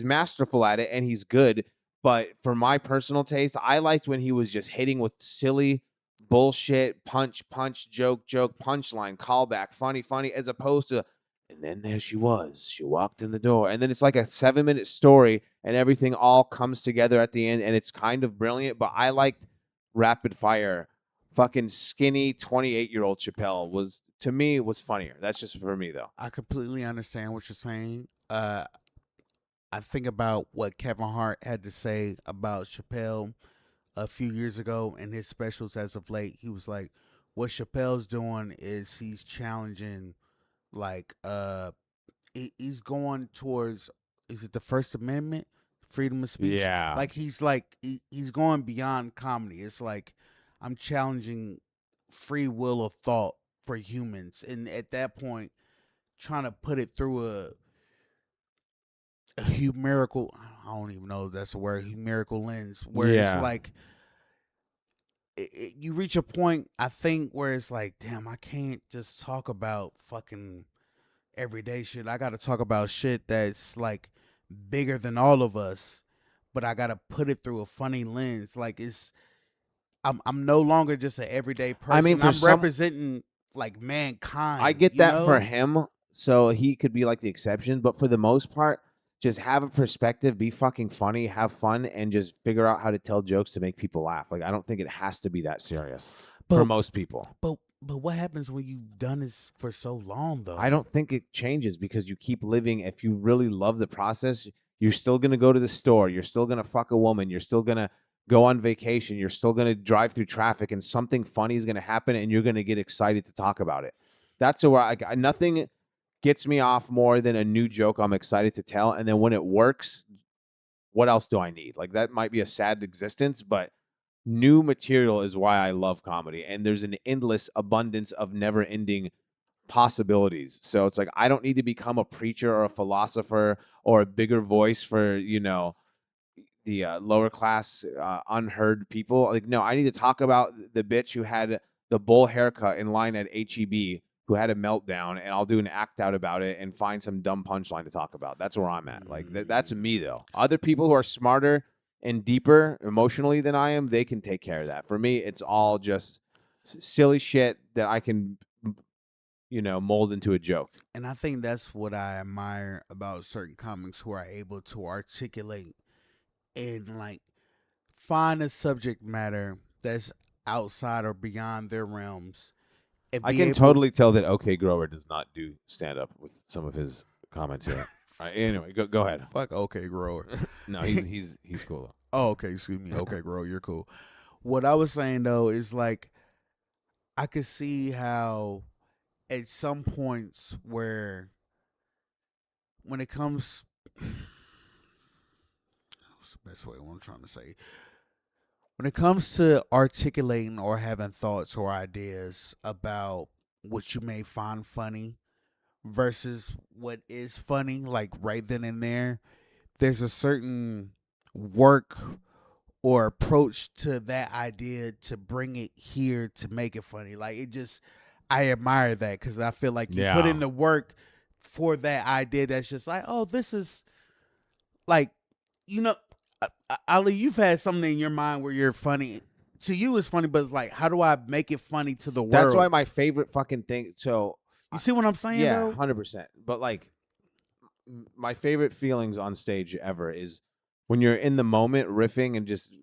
masterful at it and he's good. But for my personal taste, I liked when he was just hitting with silly bullshit, punch, punch, joke, joke, punchline, callback, funny, funny, as opposed to, and then there she was. She walked in the door. And then it's like a 7-minute story and everything all comes together at the end and it's kind of brilliant. But I liked rapid fire. Fucking skinny 28-year-old Chappelle was funnier. That's just for me though. I completely understand what you're saying. I think about what Kevin Hart had to say about Chappelle a few years ago in his specials as of late. He was like, what Chappelle's doing is he's challenging, like, he's going towards, is it the First Amendment? Freedom of speech? Yeah. He's going beyond comedy. It's like, I'm challenging free will of thought for humans. And at that point, trying to put it through a humerical, I don't even know if that's a word, humerical lens, where it's Yeah. like you reach a point, I think, where it's like, damn, I can't just talk about fucking everyday shit. I got to talk about shit that's like bigger than all of us, but I got to put it through a funny lens. Like I'm no longer just an everyday I mean, person. I'm representing like I mankind, get you that for know? him, so he could be like the exception, but for the most part, just have a perspective, be fucking funny, have fun, and just figure out how to tell jokes to make people laugh. Like I don't think it has to be that serious for But most people. but what happens when you've done this for so long I though? don't think it changes because you keep living. If you really love the process, you're still going to go to the store. You're still going to fuck a woman. You're still going to go on vacation. You're still going to drive through traffic and something funny is going to happen and you're going to get excited to talk about it. That's where nothing gets me off more than a new joke I'm excited to tell. And then when it works, what else do I need? Like that might be a sad existence, but new material is why I love comedy. And there's an endless abundance of never ending possibilities. So it's like, I don't need to become a preacher or a philosopher or a bigger voice for, the lower class, unheard people. Like, no, I need to talk about the bitch who had the bowl haircut in line at HEB who had a meltdown, and I'll do an act out about it and find some dumb punchline to talk about. That's where I'm at. Like, that's me, though. Other people who are smarter and deeper emotionally than I am, they can take care of that. For me, it's all just silly shit that I can, mold into a joke. And I think that's what I admire about certain comics who are able to articulate and like find a subject matter that's outside or beyond their realms and I be can able. totally tell that OK Grower does not do stand up with some of his comments here. All right, anyway, go ahead. Fuck okay, grower. No, he's cool though. Oh, okay, excuse me. Okay, grower, you're cool. What I was saying though is like I could see how at some points where when it comes what's the best way what I'm trying to say? When it comes to articulating or having thoughts or ideas about what you may find funny versus what is funny, like right then and there, there's a certain work or approach to that idea to bring it here to make it funny. Like it just, I admire that because I feel like you put in the work for that idea that's just like, oh, this is like, you know, Ali, you've had something in your mind where you're funny. To you, it's funny, but it's like, how do I make it funny to the world? That's why my favorite fucking thing. So you see what I'm saying? yeah, though? 100%. But like, my favorite feelings on stage ever is when you're in the moment riffing and just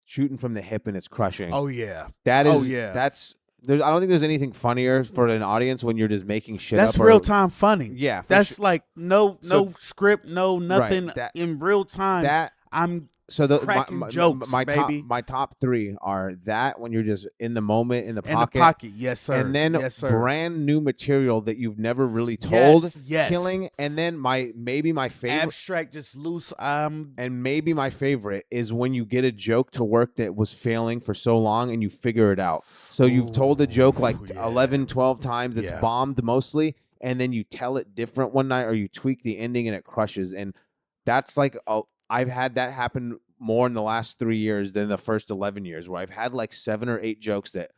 shooting from the hip and it's crushing. Oh yeah, that is. oh yeah. That's. There's. I don't think there's anything funnier for an audience when you're just making shit That's up. real time funny. Yeah, that's like no script, no nothing Right, in real time. That I'm so the cracking jokes, baby. My top three are that when you're just in the moment in the pocket. In the pocket, yes sir. And then yes, sir. brand new material that you've never really told, yes. killing. And then maybe my favorite abstract, just loose. And maybe my favorite is when you get a joke to work that was failing for so long and you figure it out. So you've told the joke like 11, 12 times. It's bombed mostly. And then you tell it different one night or you tweak the ending and it crushes. And that's like, I've had that happen more in the last 3 years than the first 11 years where I've had like 7 or 8 jokes that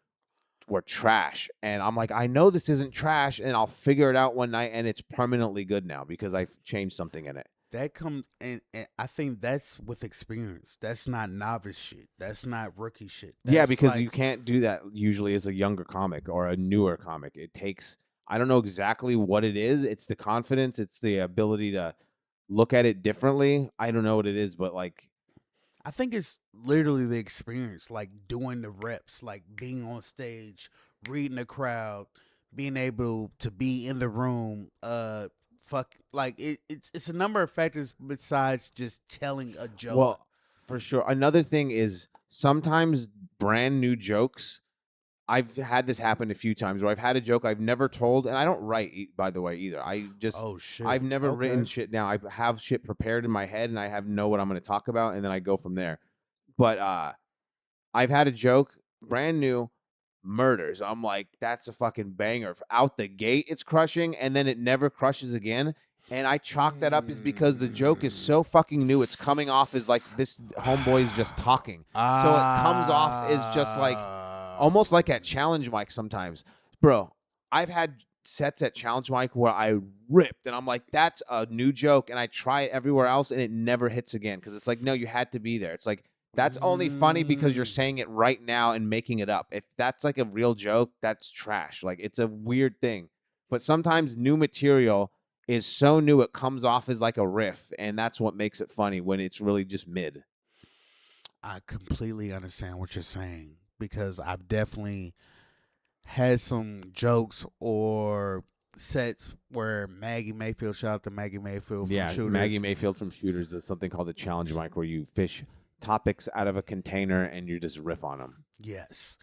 were trash. And I'm like, I know this isn't trash. And I'll figure it out one night and it's permanently good now because I've changed something in it. That comes, and I think that's with experience. That's not novice shit. That's not rookie shit. That's because you can't do that usually as a younger comic or a newer comic. It takes, I don't know exactly what it is. It's the confidence. It's the ability to look at it differently. I don't know what it is, but like, I think it's literally the experience, like doing the reps, like being on stage, reading the crowd, being able to be in the room. Like it's a number of factors besides just telling a joke. Well, for sure. Another thing is sometimes brand new jokes. I've had this happen a few times where I've had a joke I've never told, and I don't write, by the way, either. I just, I've never written shit down. I have shit prepared in my head, and I know what I'm going to talk about, and then I go from there. But I've had a joke, brand new, murders. I'm like, that's a fucking banger. Out the gate, it's crushing, and then it never crushes again. And I chalk that up is because the joke is so fucking new. It's coming off as like this homeboy's just talking. So it comes off as just like, almost like at Challenge Mic sometimes. Bro, I've had sets at Challenge Mic where I ripped, and I'm like, that's a new joke, and I try it everywhere else, and it never hits again. Because it's like, no, you had to be there. It's like, that's only funny because you're saying it right now and making it up. If that's like a real joke, that's trash. Like, it's a weird thing. But sometimes new material is so new it comes off as like a riff, and that's what makes it funny when it's really just mid. I completely understand what you're saying because I've definitely had some jokes or sets where Maggie Mayfield, shout out to Maggie Mayfield from Shooters. Maggie Mayfield from Shooters does something called the Challenge Mic where you fish topics out of a container and you just riff on them. Yes.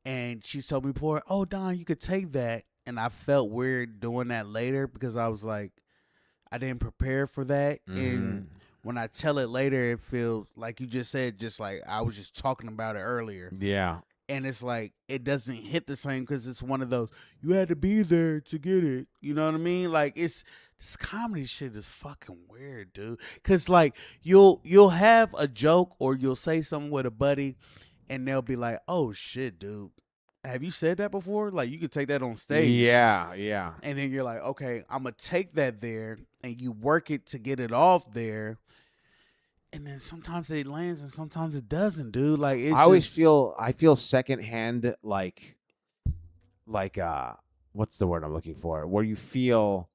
And she told me before, oh, Don, you could take that. And I felt weird doing that later because I was like, I didn't prepare for that. And when I tell it later, it feels like you just said, just like I was just talking about it earlier. Yeah. And it's like it doesn't hit the same because it's one of those you had to be there to get it. You know what I mean? Like it's this comedy shit is fucking weird, dude. Cause like you'll have a joke or you'll say something with a buddy, and they'll be like, "Oh shit, dude, have you said that before?" Like you could take that on stage, Yeah. Yeah. and then you're like, "Okay, I'm gonna take that there," and you work it to get it off there. And then sometimes it lands and sometimes it doesn't, dude. Like it's I always just feel secondhand like what's the word I'm looking for? Where you feel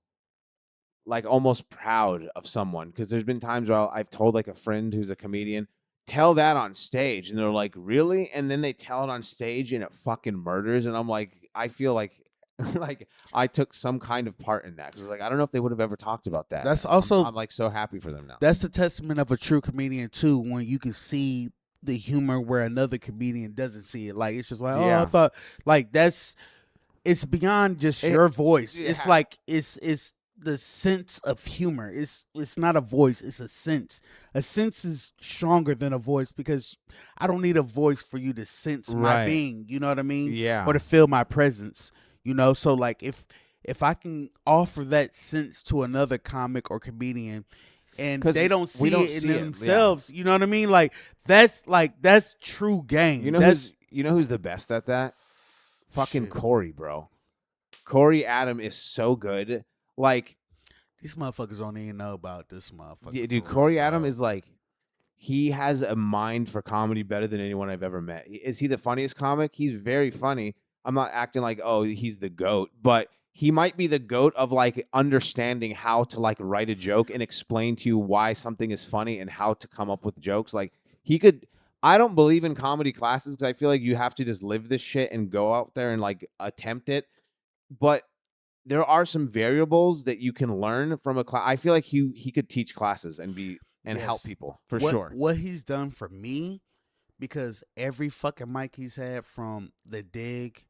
like almost proud of someone because there's been times where I've told like a friend who's a comedian, tell that on stage, and they're like, really? And then they tell it on stage and it fucking murders, and I'm like, I feel like like I took some kind of part in that because like I don't know if they would have ever talked about that. that's I'm also like so happy for them now. that's the testament of a true comedian too, when you can see the humor where another comedian doesn't see it. Like it's just like, oh, I Yeah. thought like that's it's beyond just It- your voice. yeah. It's like it's the sense of humor. It's not a voice, it's a sense. A sense is stronger than a voice because I don't need a voice for you to sense my Right. being, you know what I mean? Yeah. Or to feel my presence, you know? So like if I can offer that sense to another comic or comedian and 'Cause they don't we see don't it in see it, yeah. themselves, you know what I mean? That's true game. You know That's who's the best at that? Fucking Shit. Corey, bro. Corey Adam is so good. Like, These motherfuckers don't even know about this motherfucker. dude, for real, Corey Adam bro. is like, he has a mind for comedy better than anyone I've ever met. Is he the funniest comic? He's very funny. I'm not acting like, oh, he's the GOAT, but he might be the GOAT of like understanding how to like write a joke and explain to you why something is funny and how to come up with jokes. Like, he could. I don't believe in comedy classes because I feel like you have to just live this shit and go out there and like attempt it. But there are some variables that you can learn from a class. I feel like he could teach classes and help Yes. people for what sure. what he's done for me, because every fucking mic he's had from the Dig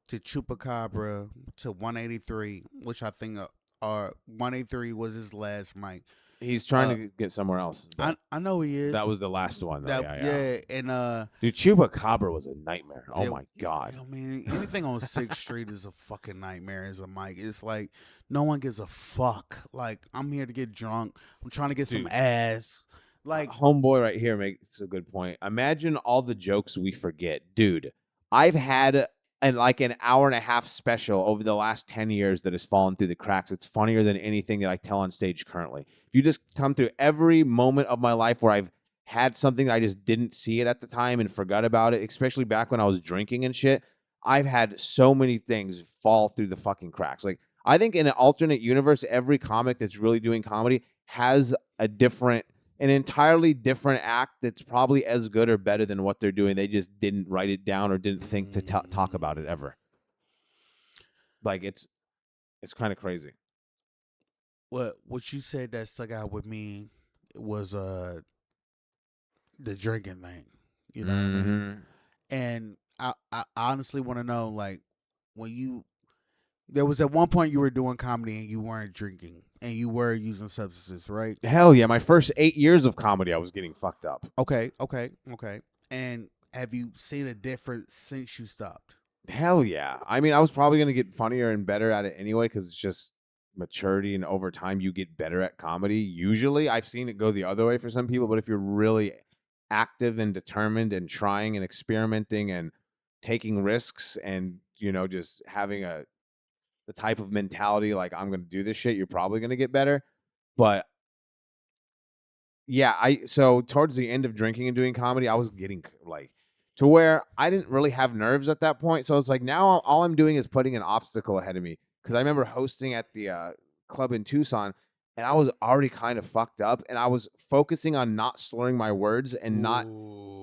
to Chupacabra to 183, which I think are 183 was his last mic. He's trying to get somewhere else. I know he is. That was the last one. Though. that Yeah. and Dude, Chupacabra was a nightmare. Oh yeah, my god. I mean, anything on 6th Street is a fucking nightmare as a mic. It's like no one gives a fuck. Like I'm here to get drunk. I'm trying to get some Dude. ass. Like Homeboy right here makes a good point. Imagine all the jokes we forget, dude. I've had an hour and a half special over the last 10 years that has fallen through the cracks. It's funnier than anything that I tell on stage currently. If you just come through every moment of my life where I've had something that I just didn't see it at the time and forgot about it, especially back when I was drinking and shit, I've had so many things fall through the fucking cracks. Like, I think in an alternate universe, every comic that's really doing comedy has an entirely different act that's probably as good or better than what they're doing. They just didn't write it down or didn't think to talk about it ever. Like it's kind of crazy. what you said that stuck out with me was the drinking thing. You know what I mean? And I honestly want to know, like, when there was at one point you were doing comedy and you weren't drinking and you were using substances, right? Hell yeah! My first 8 years of comedy, I was getting fucked up. Okay. And have you seen a difference since you stopped? Hell yeah! I mean, I was probably gonna get funnier and better at it anyway because it's just maturity and over time you get better at comedy. Usually, I've seen it go the other way for some people, but if you're really active and determined and trying and experimenting and taking risks and just having the type of mentality like I'm going to do this shit, you're probably going to get better. But yeah, so towards the end of drinking and doing comedy, I was getting like to where I didn't really have nerves at that point. So it's like now all I'm doing is putting an obstacle ahead of me because I remember hosting at the club in Tucson and I was already kind of fucked up and I was focusing on not slurring my words and not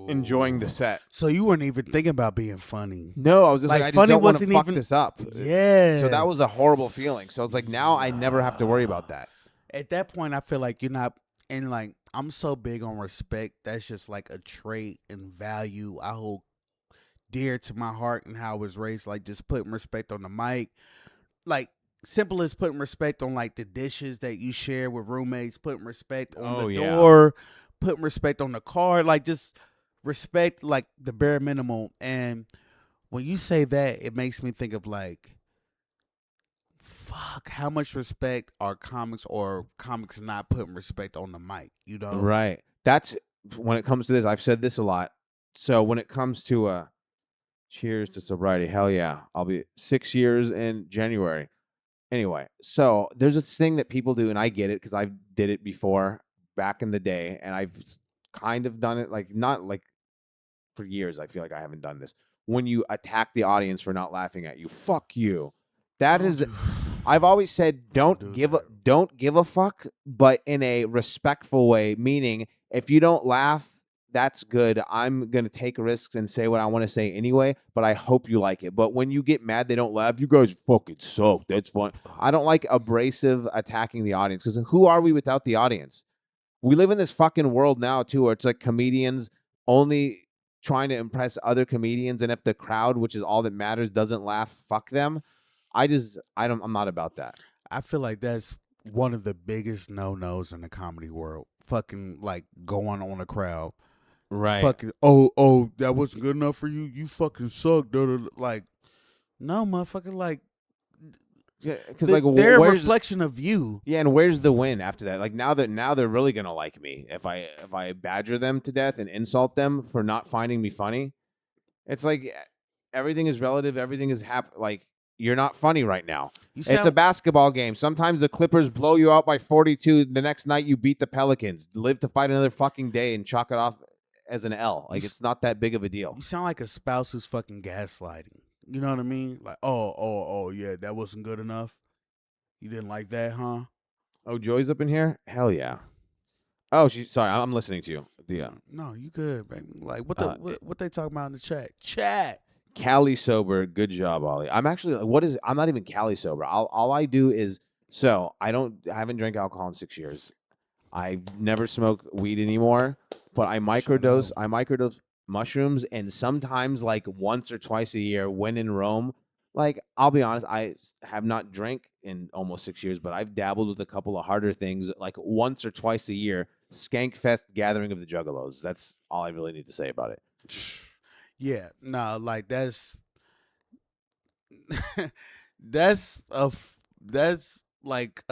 enjoying the set. So you weren't even thinking about being funny. No, I was just like I just don't want to fuck this up. Yeah. So that was a horrible feeling. So it's like now I never have to worry about that. At that point, I feel like you're not, and like I'm so big on respect. That's just like a trait and value I hold dear to my heart and how I was raised. Like just putting respect on the mic. Like simple as putting respect on like the dishes that you share with roommates, putting respect on the Oh yeah. door, putting respect on the car, like just respect like the bare minimum. And when you say that, it makes me think of like, fuck, how much respect are comics or comics not putting respect on the mic, you know? Right. That's when it comes to this. I've said this a lot. So when it comes to cheers to sobriety, hell yeah, I'll be 6 years in January. Anyway, so there's this thing that people do, and I get it because I did it before back in the day, and I've kind of done it like not like for years. I feel like I haven't done this. When you attack the audience for not laughing at you, fuck you. That Don't is, do I've always said don't do that. don't give a fuck, but in a respectful way, meaning if you don't laugh, that's good. I'm gonna take risks and say what I want to say anyway, but I hope you like it. But when you get mad they don't laugh, you guys fucking suck. That's fun. I don't like abrasive attacking the audience because who are we without the audience? We live in this fucking world now too, where it's like comedians only trying to impress other comedians, and if the crowd, which is all that matters, doesn't laugh, fuck them. I'm not about that. I feel like that's one of the biggest no-nos in the comedy world. Fucking like going on a crowd. Right. Fucking oh, that wasn't good enough for you. You fucking suck. Duh, duh, duh. Like no, motherfucker. Like Yeah, because like they're a where's reflection of you. yeah, and where's the win after that? Like now they're really gonna like me if I badger them to death and insult them for not finding me funny. It's like everything is relative. Everything is like you're not funny right now. You It's a sound basketball game. Sometimes the Clippers blow you out by 42. The next night you beat the Pelicans. Live to fight another fucking day and chalk it off as an L. Like it's not that big of a deal. you sound like a spouse who's fucking gaslighting. You know what I mean? Like oh yeah, that wasn't good enough. You didn't like that, huh? Oh, Joy's up in here. Hell yeah. Oh, sorry. I'm listening to you. Yeah. No, you good, baby. Like what the Uh, what they talking about in the chat? Chat. Cali sober. Good job, Ollie. I'm actually I'm not even Cali sober. All I do is I haven't drank alcohol in 6 years. I never smoke weed anymore, but Shut up. I microdose mushrooms, and sometimes like once or twice a year when in Rome. Like I'll be honest, I have not drank in almost 6 years, but I've dabbled with a couple of harder things like once or twice a year. Skankfest gathering of the Juggalos. That's all I really need to say about it. Yeah, no, like that's that's like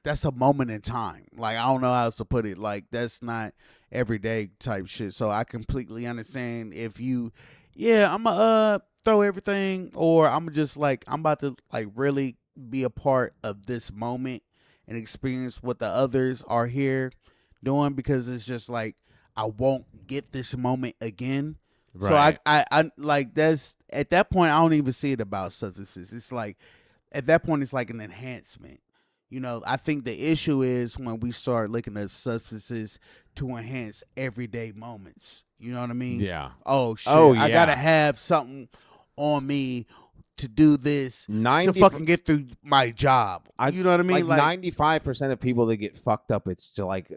that's a moment in time. Like I don't know how else to put it. Like that's not everyday type shit. So I completely understand if you, yeah, I'm gonna throw everything, or I'm just like I'm about to like really be a part of this moment and experience what the others are here doing, because it's just like I won't get this moment again. So Right. I like that's at that point I don't even see it about substances. It's like at that point it's like an enhancement. You know, I think the issue is when we start looking at substances to enhance everyday moments. You know what I mean? Yeah. Oh shit, Oh I gotta yeah. have something on me to do this to 90 fucking get through my job. I You know what I mean? like 95% of people that get fucked up, it's to like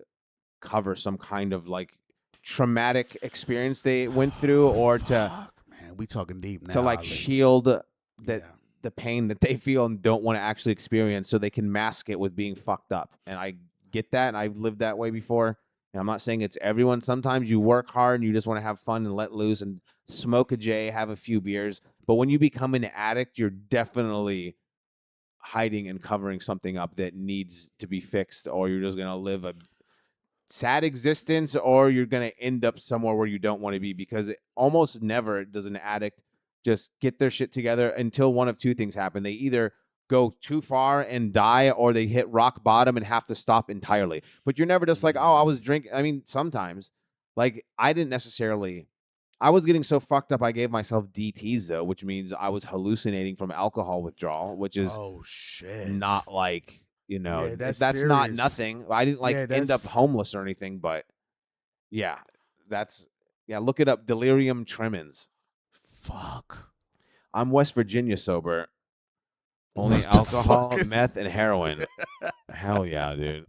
cover some kind of like traumatic experience they went through, or fuck, man, we talking deep now. to like Ali. shield that Yeah. the pain that they feel and don't want to actually experience, so they can mask it with being fucked up. And I get that, and I've lived that way before. And I'm not saying it's everyone. Sometimes you work hard and you just want to have fun and let loose and smoke a J, have a few beers. But when you become an addict, you're definitely hiding and covering something up that needs to be fixed, or you're just gonna live a sad existence, or you're going to end up somewhere where you don't want to be, because almost never does an addict just get their shit together until one of two things happen. They either go too far and die, or they hit rock bottom and have to stop entirely. But you're never just like, oh, I was drinking. I mean, sometimes, like, I was getting so fucked up, I gave myself DTs, though, which means I was hallucinating from alcohol withdrawal, which is Oh shit. not like, Yeah, that's that's not serious. nothing. I didn't like Yeah, end up that's homeless or anything, but yeah, that's look it up. Delirium tremens. fuck. I'm West Virginia sober. Only What the fuck alcohol, is? meth, and heroin. Hell yeah, dude.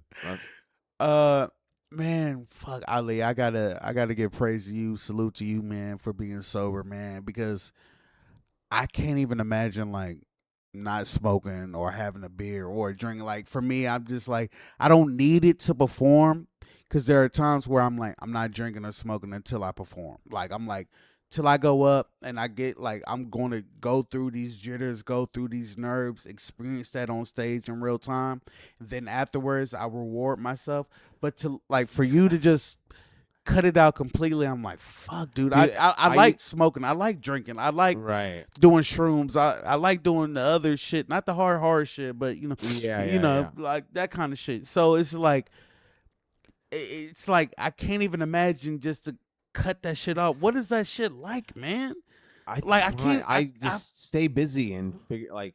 Uh, man, fuck Ali. I gotta give praise to you. Salute to you, man, for being sober, man. Because I can't even imagine like not smoking or having a beer or drinking. Like for me, I'm just like I don't need it to perform because there are times where I'm like I'm not drinking or smoking until I perform. Like I'm like till I go up and I get like I'm going to go through these jitters, go through these nerves, experience that on stage in real time. And then afterwards, I reward myself. But to like for you to just cut it out completely, I'm like, fuck, dude. I Dude, I, I like smoking. I like drinking. I like right. doing shrooms. I like doing the other shit, not the hard shit, but Yeah, yeah, yeah. like that kind of shit. So it's like it's like I can't even imagine just to cut that shit off. What is that shit like, man? I Like I try. can't. I just stay busy and figure like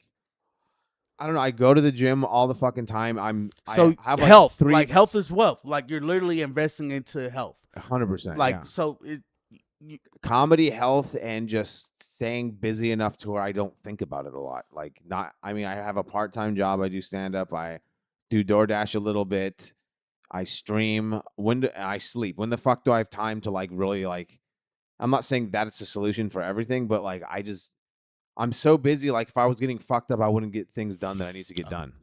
I don't know. I go to the gym all the fucking time. I So have like health, three. like health is wealth. Like you're literally investing into health. 100%. Like Yeah. so, Comedy, health, and just staying busy enough to where I don't think about it a lot. Like not. I mean, I have a part-time job. I do stand up. I do DoorDash a little bit. I stream. I sleep. When the fuck do I have time to like really like? I'm not saying that it's a solution for everything, but like I'm so busy. Like if I was getting fucked up, I wouldn't get things done that I need to get done.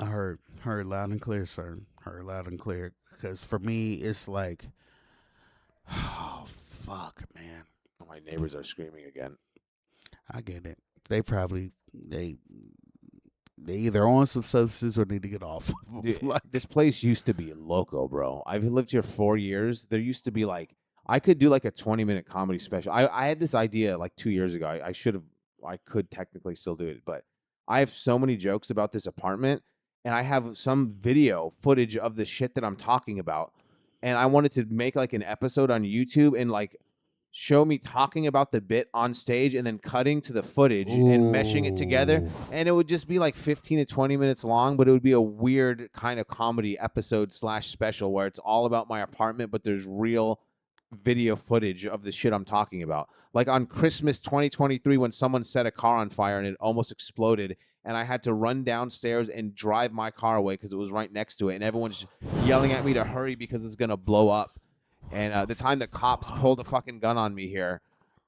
I heard loud and clear, sir. Heard loud and clear. Because for me, it's like, oh fuck, man. Oh, my neighbors are screaming again. I get it. They probably they either on some substances or need to get off. Dude, Like, this place used to be loco, bro. I've lived here 4 years. There used to be like I could do like a 20-minute comedy special. I had this idea like 2 years ago. I should have I could technically still do it, but I have so many jokes about this apartment and I have some video footage of the shit that I'm talking about. And I wanted to make like an episode on YouTube and like show me talking about the bit on stage and then cutting to the footage and meshing it together. ooh. And it would just be like 15 to 20 minutes long, but it would be a weird kind of comedy episode / special where it's all about my apartment, but there's real video footage of the shit I'm talking about. Like on Christmas 2023, when someone set a car on fire and it almost exploded, and I had to run downstairs and drive my car away because it was right next to it, and everyone's yelling at me to hurry because it's gonna blow up. And the time the cops pulled a fucking gun on me here,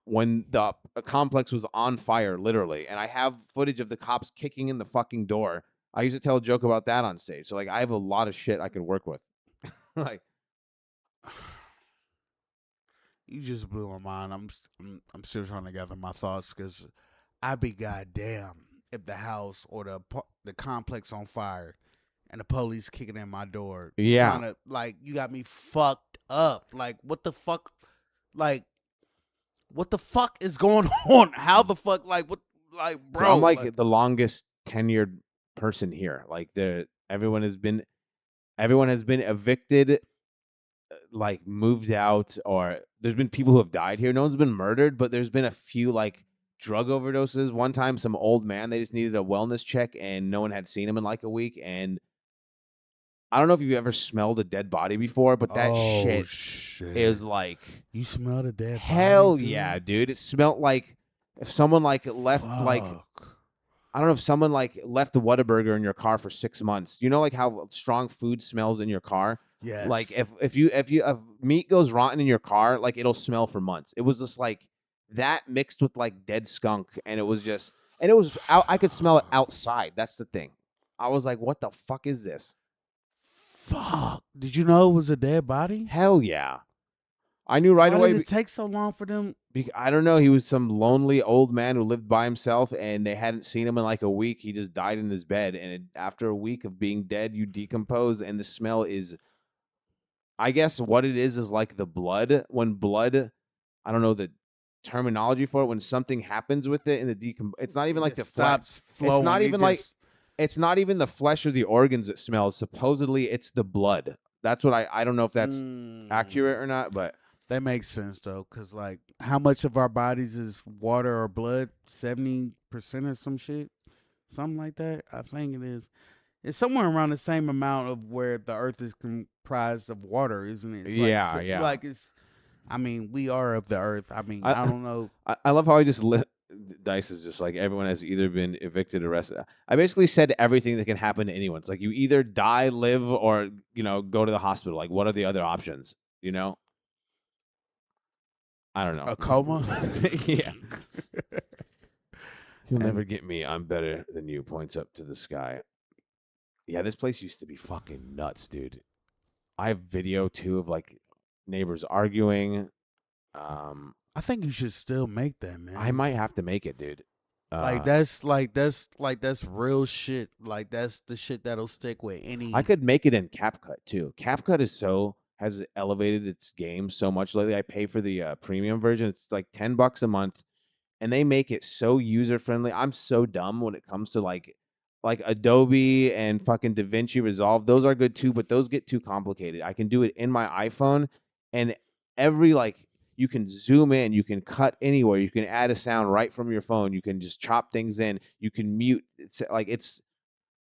when the complex was on fire, literally, and I have footage of the cops kicking in the fucking door. I used to tell a joke about that on stage. So like, I have a lot of shit I could work with. Like, You just blew my mind. I'm still trying to gather my thoughts because I'd be goddamn if the house or the complex on fire and the police kicking in my door. Yeah. Trying to, like, you got me fucked up. Like, what the fuck? Like, what the fuck is going on? How the fuck? Like, what? Like, so bro. I'm like the longest tenured person here. Like everyone has been evicted, like moved out, or there's been people who have died here. No one's been murdered, but there's been a few like drug overdoses. One time, some old man, they just needed a wellness check, and no one had seen him in like a week. And I don't know if you've ever smelled a dead body before, but that oh, shit is like you smell the dead hell body, dude? yeah, dude. It smelled like if someone like left like I don't know if someone like left a Whataburger in your car for 6 months. You know, like how strong food smells in your car. Yes. Like if meat goes rotten in your car, like it'll smell for months. It was just like that mixed with like dead skunk, and it was out. I could smell it outside. That's the thing. I was like, what the fuck is this? Fuck. Did you know it was a dead body? Hell yeah. I knew right Why away. did it take so long for them? I don't know. He was some lonely old man who lived by himself, and they hadn't seen him in like a week. He just died in his bed, and after a week of being dead, you decompose, and the smell is, I guess what it is like the blood. When blood, I don't know the terminology for it. When something happens with it in the it's not even like the stops flowing. It's not even like it's not even the flesh or the organs that smells. Supposedly, it's the blood. That's what I don't know if that's accurate or not, but that makes sense though, because like how much of our bodies is water or blood? 70% or some shit, something like that. I think it is. It's somewhere around the same amount of where the Earth is comprised of water, isn't it? It's yeah. Like it's. I mean, we are of the Earth. I mean, I don't know. I love how I just Dice is just like everyone has either been evicted, arrested. I basically said everything that can happen to anyone. It's like you either die, live, or go to the hospital. Like, what are the other options? I don't know. A coma? Yeah. You'll And never get me. I'm better than you. Points up to the sky. Yeah, this place used to be fucking nuts, dude. I have video too of like neighbors arguing. I think you should still make that, I man. might have to make it, dude. Like that's real shit. Like that's the shit that'll stick with I any. could make it in CapCut too. CapCut has elevated its game so much lately. I pay for the premium version. It's like $10 a month, and they make it so user friendly. I'm so dumb when it comes to like Adobe and fucking DaVinci Resolve. Those are good too, but those get too complicated. I can do it in my iPhone, and every like you can zoom in, you can cut anywhere, you can add a sound right from your phone, you can just chop things in, you can mute. It's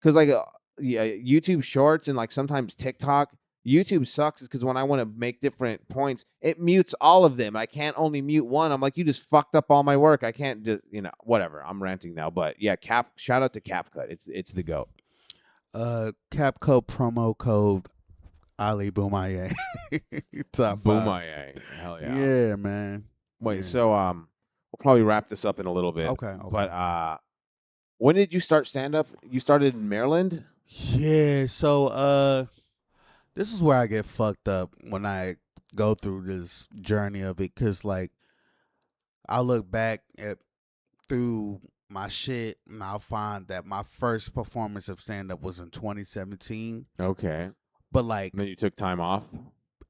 because yeah, YouTube Shorts and like sometimes TikTok. YouTube sucks is because when I want to make different points, it mutes all of them. I can't only mute one. I'm like, you just fucked up all my work. I can't just, whatever. I'm ranting now, but yeah, shout out to CapCut. It's the goat. CapCut promo code Ali Boomaye. Top 5. Boomaye. Hell yeah. Yeah, man. Wait, Yeah. so we'll probably wrap this up in a little bit. Okay. But when did you start stand up? You started in Maryland? Yeah, so this is where I get fucked up when I go through this journey of it, cause like I look back at through my shit and I'll find that my first performance of stand up was in 2017. Okay. But like And then you took time off?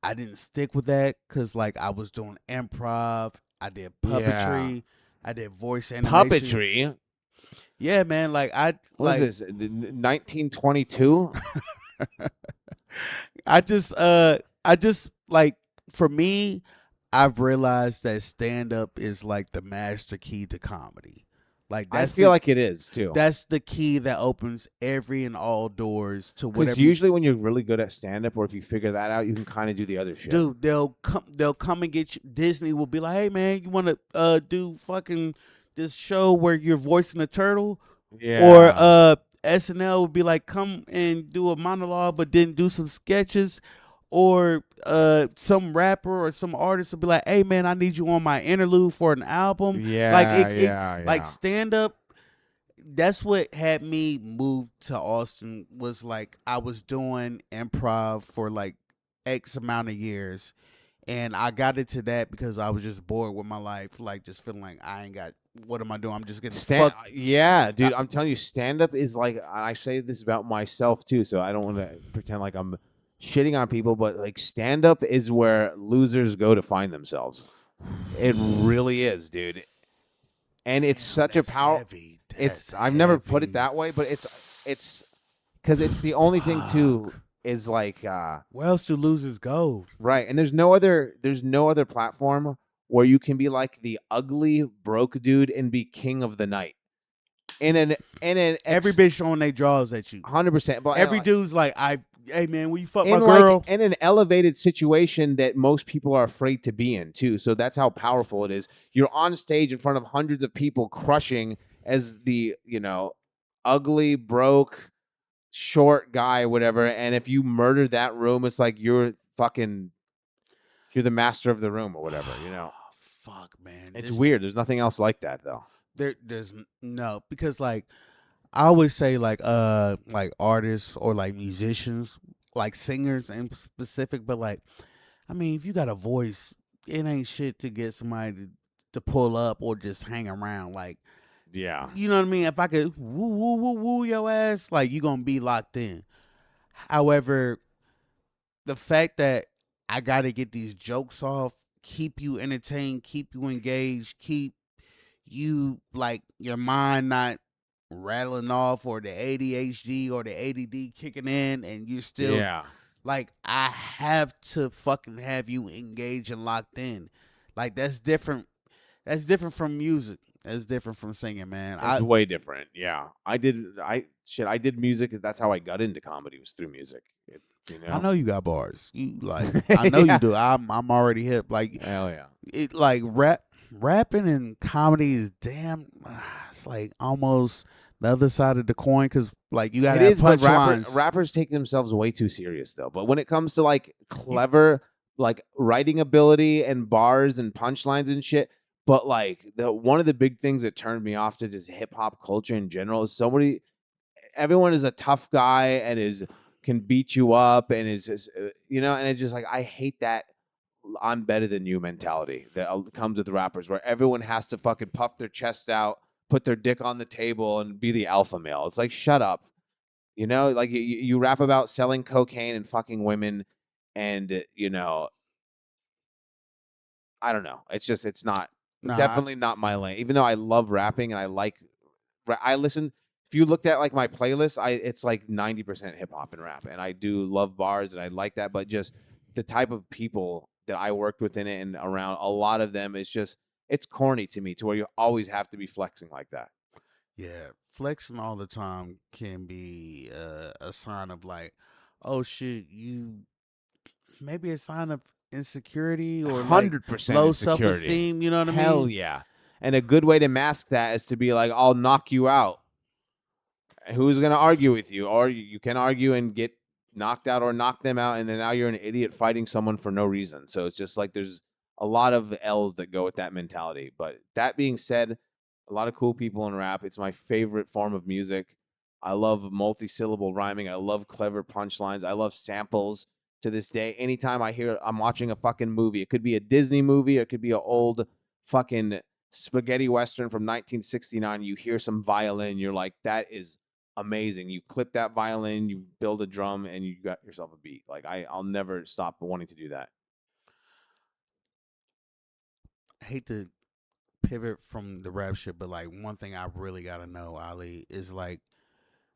I didn't stick with that because like I was doing improv, I did puppetry, I did voice animation. Puppetry? Yeah, man. Like What is this? 1922? I just like for me, I've realized that stand up is like the master key to comedy. Like I that's feel like it is too. that's the key that opens every and all doors to Because whatever. usually when you're really good at stand up, or if you figure that out, you can kind of do the other shit. Dude, they'll come and get you. Disney will be like, hey man, you want to do fucking this show where you're voicing a turtle? Yeah. Or SNL would be like, come and do a monologue, but then do some sketches. Or some rapper or some artist will be like, hey man, I need you on my interlude for an album. Yeah, like yeah. stand up. That's what had me move to Austin. Was like I was doing improv for like X amount of years, and I got into that because I was just bored with my life, like just feeling like I ain't got. What am I doing? I'm just getting fucked. Yeah, dude, I'm telling you, stand up is like, I say this about myself too, so I don't want to pretend like I'm shitting on people, but like stand up is where losers go to find themselves. It really is, dude. And it's such a power. I've never put it that way, but it's because it's the only thing too is like where else do losers go? Right. And there's no other platform where you can be like the ugly broke dude and be king of the night. Every bitch showing they draws at you. 100%. But every dude's like, hey man, will you fuck my in girl? Like, in an elevated situation that most people are afraid to be in too. So that's how powerful it is. You're on stage in front of hundreds of people crushing as the, ugly, broke, short guy, whatever. And if you murder that room, it's like you're the master of the room or whatever, Fuck, man. It's weird. There's nothing else like that though. There's no, because like I always say like artists or like musicians, like singers in specific, but like I mean, if you got a voice, it ain't shit to get somebody to pull up or just hang around. Like, yeah, you know what I mean? If I could woo woo woo woo your ass, like you gonna be locked in. However, the fact that I gotta get these jokes off, keep you entertained, keep you engaged, keep you like your mind not rattling off or the ADHD or the ADD kicking in and you're still like I have to fucking have you engaged and locked in. Like that's different from music. That's different from singing, man. It's way different. Yeah. I did music. That's how I got into comedy, was through music. I know you got bars. You like I know you do. I'm already hip. Like hell yeah. It like rapping and comedy is damn. It's like almost the other side of the coin because like you gotta have punchlines. Rappers take themselves way too serious though. But when it comes to like clever like writing ability and bars and punchlines and shit, But like one of the big things that turned me off to just hip hop culture in general is everyone is a tough guy and can beat you up and and it's just like I hate that I'm better than you mentality that comes with rappers where everyone has to fucking puff their chest out, put their dick on the table and be the alpha male. It's like shut up. Like you rap about selling cocaine and fucking women and I don't know. It's not Nah, definitely not my lane. Even though I love rapping and I listen. If you looked at like my playlist, it's like 90% hip hop and rap, and I do love bars and I like that. But just the type of people that I worked with in it and around, a lot of them it's corny to me to where you always have to be flexing like that. yeah, flexing all the time can be a sign of like, oh shit, you maybe a sign of insecurity or like 100% low self insecurity. esteem. You know what I Hell mean? yeah. And a good way to mask that is to be like, I'll knock you out. Who's going to argue with you? Or you can argue and get knocked out or knock them out. And then now you're an idiot fighting someone for no reason. So it's just like there's a lot of L's that go with that mentality. But that being said, a lot of cool people in rap. It's my favorite form of music. I love multi-syllable rhyming. I love clever punchlines. I love samples to this day. Anytime I'm watching a fucking movie. It could be a Disney movie, or it could be an old fucking spaghetti western from 1969. You hear some violin, you're like, that is amazing. You clip that violin, you build a drum, and you got yourself a beat. Like I'll never stop wanting to do that. I hate to pivot from the rap shit, but like one thing I really gotta know, Ali, is like,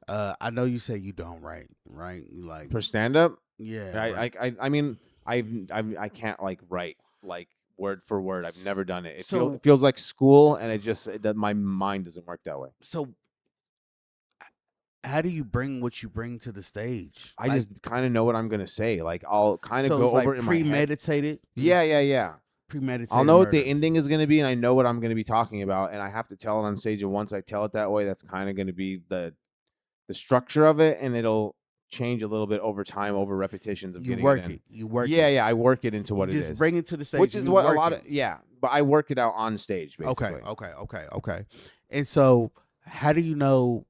I know you say you don't write, right? You like, For stand up, yeah, right. I mean, I can't like write like word for word. I've never done it. So, It feels like school, and my mind doesn't work that way. so how do you bring what you bring to the stage? I Like, just kind of know what I'm gonna say. Like I'll kind of so go it's like over it in my head. premeditated. Yeah, yeah, yeah. Premeditated. I'll know what murder. the ending is going to be, and I know what I'm going to be talking about, and I have to tell it on stage. And once I tell it that way, that's kind of going to be the structure of it, and it'll change a little bit over time, over repetitions of You getting work in. it. You work Yeah, it. yeah, I work it into You what it just is, bring it to the stage, which and is you what a work lot it. of but I work it out on stage basically. Okay. And so, how do you know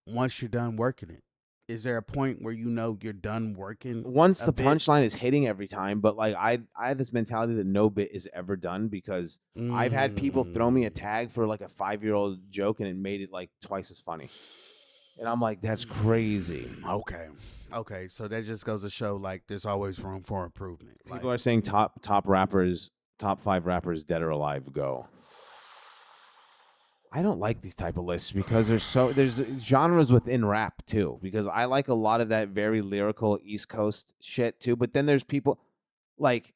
once you're done working it? Is there a point where you know you're done working Once a the bit? punchline is hitting every time, but like I have this mentality that no bit is ever done because I've had people throw me a Mm. tag for like a 5-year-old joke and it made it like twice as funny. And I'm like, that's crazy. Okay. So that just goes to show like there's always room for improvement. Like, People are saying top 5 rappers dead or alive go. I don't like these type of lists because there's genres within rap too. Because I like a lot of that very lyrical East Coast shit too. But then there's people like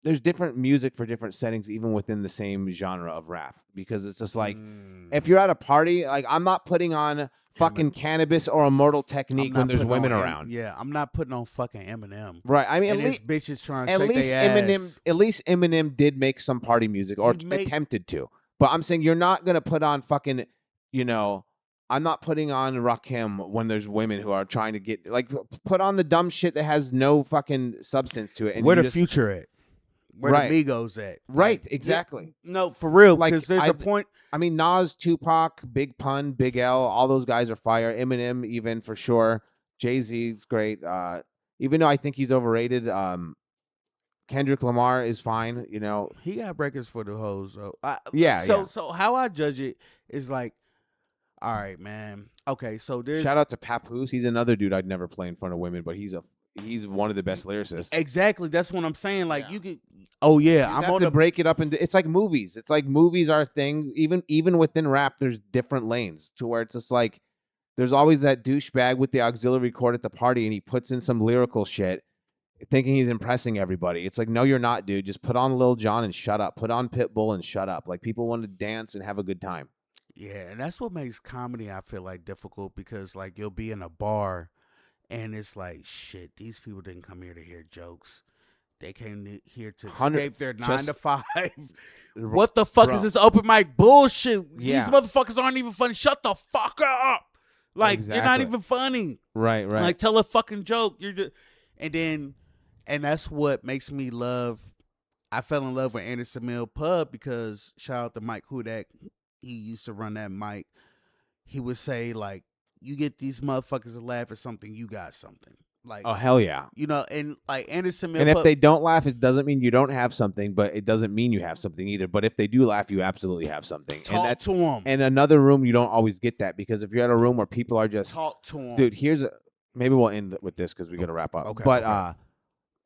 there's different music for different settings, even within the same genre of rap. Because it's just like if you're at a party, like I'm not putting on fucking Cannabis or Immortal I'm Technique when not there's putting women on around. yeah, I'm not putting on fucking Eminem. Right. I mean, And this bitch is trying to at shake least their Eminem, ass. at least Eminem did make some party music or attempted to. But I'm saying you're not gonna put on fucking, I'm not putting on Rakim when there's women who are trying to get like put on the dumb shit that has no fucking substance to it. And Where you the just, future at? Where Right. the Migos at? Right, Like, exactly. no, for real. Like, Because there's a point. I mean, Nas, Tupac, Big Pun, Big L, all those guys are fire. Eminem, even for sure. Jay-Z's great. Even though I think he's overrated. Kendrick Lamar is fine. He got records for the hoes. So, Yeah, yeah. So how I judge it is like, all right, man. Okay, so there's Shout out to Papoose. He's another dude I'd never play in front of women, but he's one of the best lyricists. exactly that's what I'm saying. Like Yeah. you could. Oh yeah, You I'm have on to the. break it up into. It's like movies. It's like movies are a thing. Even within rap, there's different lanes to where it's just like there's always that douchebag with the auxiliary cord at the party, and he puts in some lyrical shit, thinking he's impressing everybody. It's like, no, you're not, dude. Just put on Lil Jon and shut up. Put on Pitbull and shut up. Like people want to dance and have a good time. Yeah, and that's what makes comedy I feel like difficult because like you'll be in a bar, and it's like shit. These people didn't come here to hear jokes. They came here to escape their 9 to 5. What the fuck is this open mic bullshit? Yeah. These motherfuckers aren't even funny. Shut the fuck up. Like you're not Exactly. even funny. Right. Like tell a fucking joke. You're just, and that's what makes me love I fell in love with Anderson Mill Pub because shout out to Mike Hudak. He used to run that mic. He would say like, "You get these motherfuckers to laugh at something, you got something." Like, Oh hell yeah! and like Anderson Mill And if Pub. they don't laugh, it doesn't mean you don't have something, but it doesn't mean you have something either. But if they do laugh, you absolutely have something. Talk to them. And another room, you don't always get that because if you're at a room where people are just talk to them, dude. Maybe we'll end with this because we got to wrap up. Okay, but okay.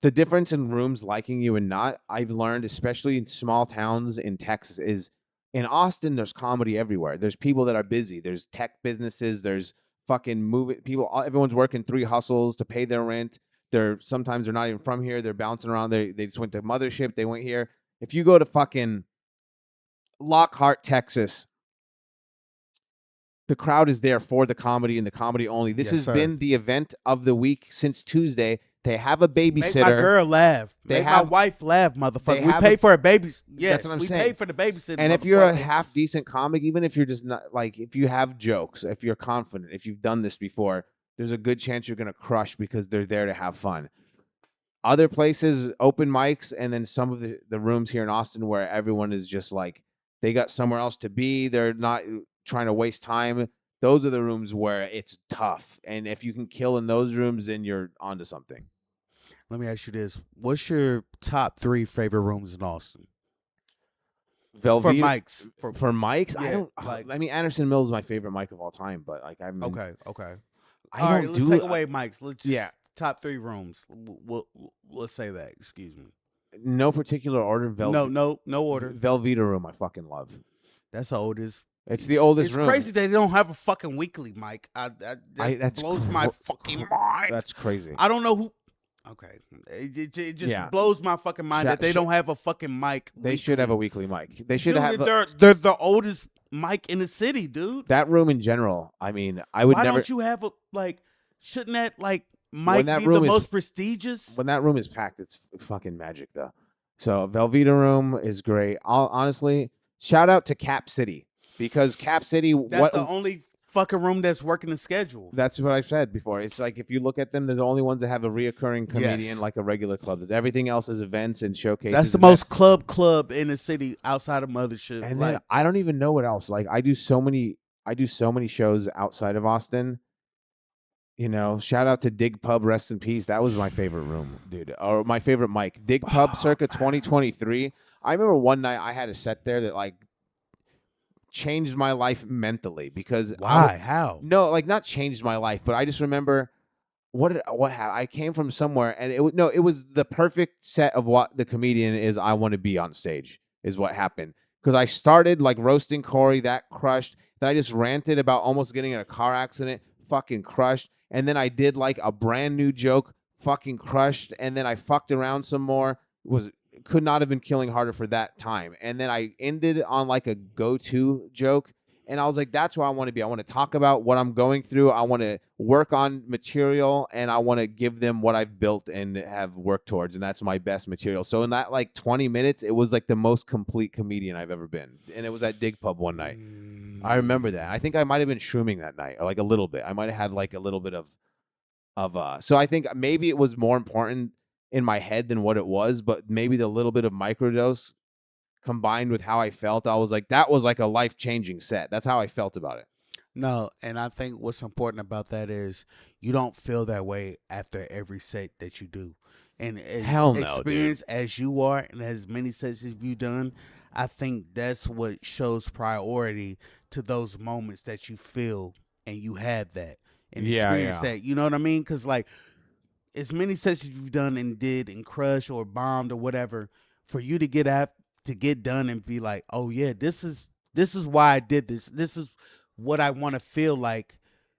the difference in rooms liking you and not, I've learned, especially in small towns in Texas, is in Austin, there's comedy everywhere. There's people that are busy. There's tech businesses. There's fucking moving people. Everyone's working 3 hustles to pay their rent. Sometimes they're not even from here. They're bouncing around. They just went to Mothership. They went here. If you go to fucking Lockhart, Texas, the crowd is there for the comedy and the comedy only. This has been the event of the week since Tuesday. They have a babysitter. Make my girl laugh. Make my wife laugh, motherfucker. We pay for a babysitter. Yes, that's what I'm saying. We pay for the babysitter. And if you're a half decent comic, even if you're just not like, if you have jokes, if you're confident, if you've done this before, there's a good chance you're gonna crush because they're there to have fun. Other places, open mics, and then some of the rooms here in Austin where everyone is just like they got somewhere else to be. They're not trying to waste time. Those are the rooms where it's tough. And if you can kill in those rooms, then you're onto something. Let me ask you this. What's your top 3 favorite rooms in Austin? Velveeta, for mics. For mics? Yeah, I mean, Anderson Mills is my favorite mic of all time, but like I mean, Okay. let's take away mics. Let's just yeah. Top 3 rooms. Let's say that. Excuse me. No particular order. No order. Velveeta room, I fucking love. That's the oldest. It's the oldest room. It's crazy they don't have a fucking weekly mic. That blows my fucking mind. That's crazy. I don't know who. Okay, it just blows my fucking mind that they don't have a fucking mic. They should have a weekly mic. They should have. They're the oldest mic in the city, dude. That room in general. I mean, I would Why never. don't you have a like? Shouldn't that like mic be the most prestigious? When that room is packed, it's fucking magic, though. So Velveeta room is great. Honestly, shout out to Cap City because Cap City. That's the only fucking room that's working the schedule. That's what I've said before. It's like if you look at them, they're the only ones that have a reoccurring comedian like a regular club does. Everything else is events and showcases. That's the most club in the city outside of Mothership. And then I don't even know what else. Like I do so many shows outside of Austin. You know, shout out to Dig Pub, rest in peace. That was my favorite room, dude. Or my favorite mic. Dig Pub circa 2023. I remember one night I had a set there that like changed my life mentally because why? How? No, like not changed my life, but I just remember what happened. I came from somewhere and it was the perfect set of what the comedian is I want to be on stage is what happened. Because I started like roasting Corey, that crushed. Then I just ranted about almost getting in a car accident, fucking crushed. And then I did like a brand new joke, fucking crushed. And then I fucked around some more. Could not have been killing harder for that time. And then I ended on like a go-to joke. And I was like, that's where I want to be. I want to talk about what I'm going through. I want to work on material and I want to give them what I've built and have worked towards. And that's my best material. So in that like 20 minutes, it was like the most complete comedian I've ever been. And it was at Dig Pub one night. I remember that. I think I might have been shrooming that night, or like a little bit. I might have had like a little bit of so I think maybe it was more important in my head than what it was, but maybe the little bit of microdose combined with how I felt, I was like, that was like a life-changing set. That's how I felt about it. No, and I think what's important about that is you don't feel that way after every set that you do. And as experienced as you are and as many sets as you've done, I think that's what shows priority to those moments that you feel and you have that and experience that. You know what I mean? Because like as many sets as you've done and did and crushed or bombed or whatever, for you to get done and be like, oh yeah, this is why I did this. This is what I want to feel like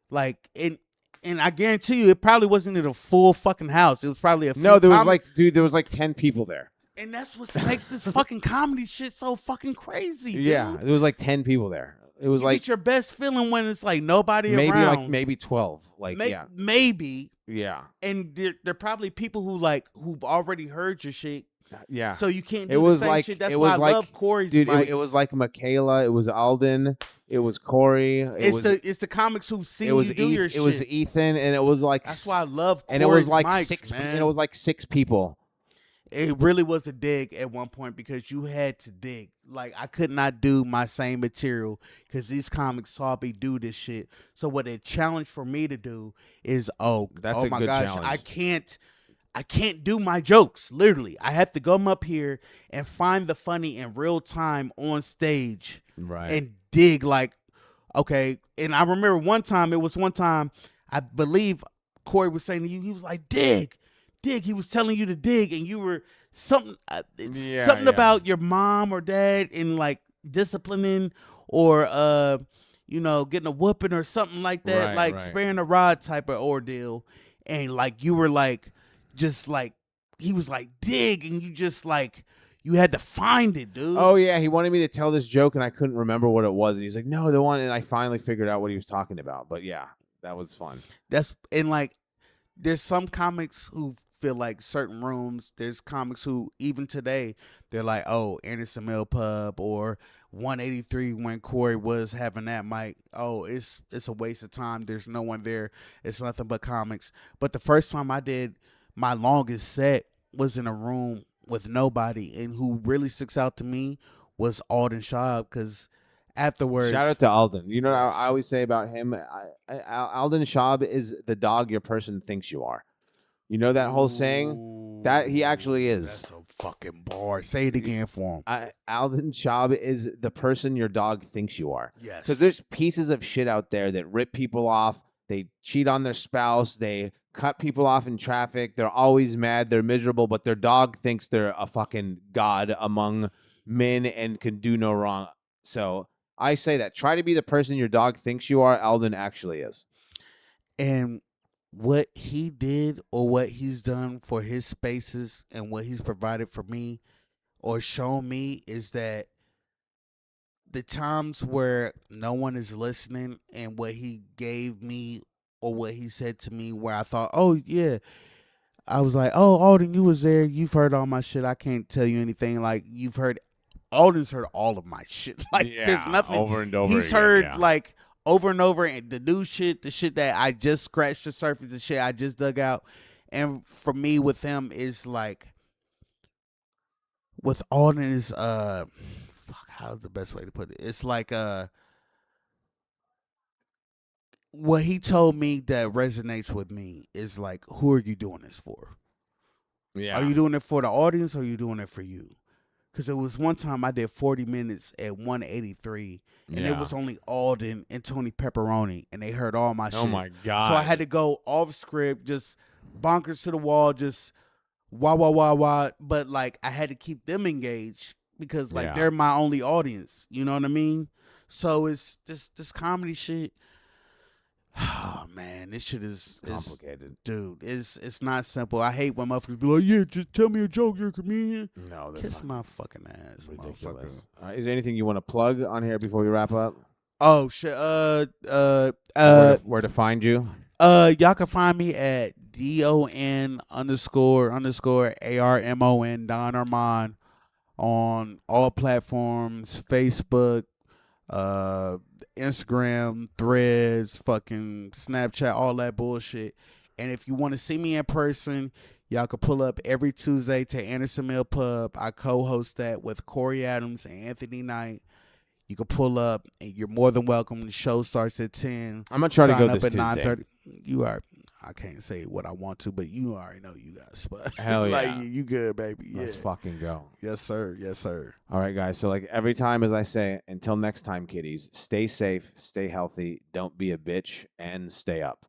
and I guarantee you, it probably wasn't in a full fucking house. It was probably a few there was like 10 people there. And that's what makes this fucking comedy shit so fucking crazy. Yeah, dude. there was like 10 people there. It was get your best feeling when it's like nobody maybe around. Maybe 12. Maybe. Yeah. And they're probably people who've already heard your shit. Yeah. So you can't do the same shit. That's why I love Corey's mics. It was like Michaela. It was Alden. It was Corey. It's the comics who've seen you do your shit. It was Ethan, and it was like that's why I love Corey's and it was like mics, 6 man. and it was like 6 people. it really was a dig at one point because you had to dig. Like I could not do my same material because these comics saw me do this shit. So what a challenge for me to do is That's oh a my good gosh, challenge. I can't do my jokes. Literally, I have to come up here and find the funny in real time on stage Right. and dig. Like, okay. And I remember one time, I believe Corey was saying to you, he was like, dig. He was telling you to dig, and you were something Yeah. about your mom or dad and like disciplining or getting a whooping or something like that, Right, like right. sparing a rod type of ordeal. And like you were like just like he was like dig, and you just like you had to find it, dude. Oh yeah, he wanted me to tell this joke and I couldn't remember what it was. And he's like, "No, the one." And I finally figured out what he was talking about. But yeah, that was fun. Like there's some comics who feel like certain rooms. There's comics who even today they're like, oh, Anderson Mill Pub or 183 when Corey was having that mic. Oh, it's a waste of time. There's no one there. It's nothing but comics. But the first time I did my longest set was in a room with nobody, and who really sticks out to me was Alden Shaw because afterwards. Shout out to Alden. You know what Yes. I always say about him? Alden Schaub is the dog your person thinks you are. You know that whole saying? That he actually is. That's a fucking bar. Say it again for him. Alden Schaub is the person your dog thinks you are. Yes. Because there's pieces of shit out there that rip people off. They cheat on their spouse. They cut people off in traffic. They're always mad. They're miserable. But their dog thinks they're a fucking god among men and can do no wrong. So I say that. Try to be the person your dog thinks you are. Alden actually is. And what he did or what he's done for his spaces and what he's provided for me or shown me is that the times where no one is listening and what he gave me or what he said to me where I thought, oh yeah, I was like, oh, Alden, you was there. You've heard all my shit. I can't tell you anything. Like Alden's heard all of my shit. Like there's nothing over and over. he's again, heard like over and over, and the new shit, the shit that I just scratched the surface, the shit I just dug out. And for me with him is like with Alden is how's the best way to put it? It's like what he told me that resonates with me is like, who are you doing this for? Yeah. Are you doing it for the audience or are you doing it for you? Because it was one time I did 40 minutes at 183, and it was only Alden and Tony Pepperoni, and they heard all my shit. Oh, my God. So I had to go off script, just bonkers to the wall, just wah. But, like, I had to keep them engaged because, like, they're my only audience. You know what I mean? So it's this comedy shit. Oh man, this shit is complicated, dude. It's not simple. I hate when motherfuckers be like, "Yeah, just tell me a joke. You're a comedian." No, kiss my fucking ass, ridiculous. Motherfucker. Is there anything you want to plug on here before we wrap up? Oh shit. Where to find you? Y'all can find me at DON__ARMON Don Armon on all platforms, Facebook, Instagram, Threads, fucking Snapchat, all that bullshit. And if you want to see me in person, y'all can pull up every Tuesday to Anderson Mill Pub. I co-host that with Corey Adams and Anthony Knight. You can pull up, and you're more than welcome. The show starts at 10. I'm gonna try to go Sign this up at Tuesday. 9:30. You are. I can't say what I want to, but you already know you guys. But Hell like, yeah, you good, baby. Yeah. Let's fucking go. Yes, sir. Yes, sir. All right, guys. So like every time, as I say, until next time, kiddies, stay safe, stay healthy, don't be a bitch, and stay up.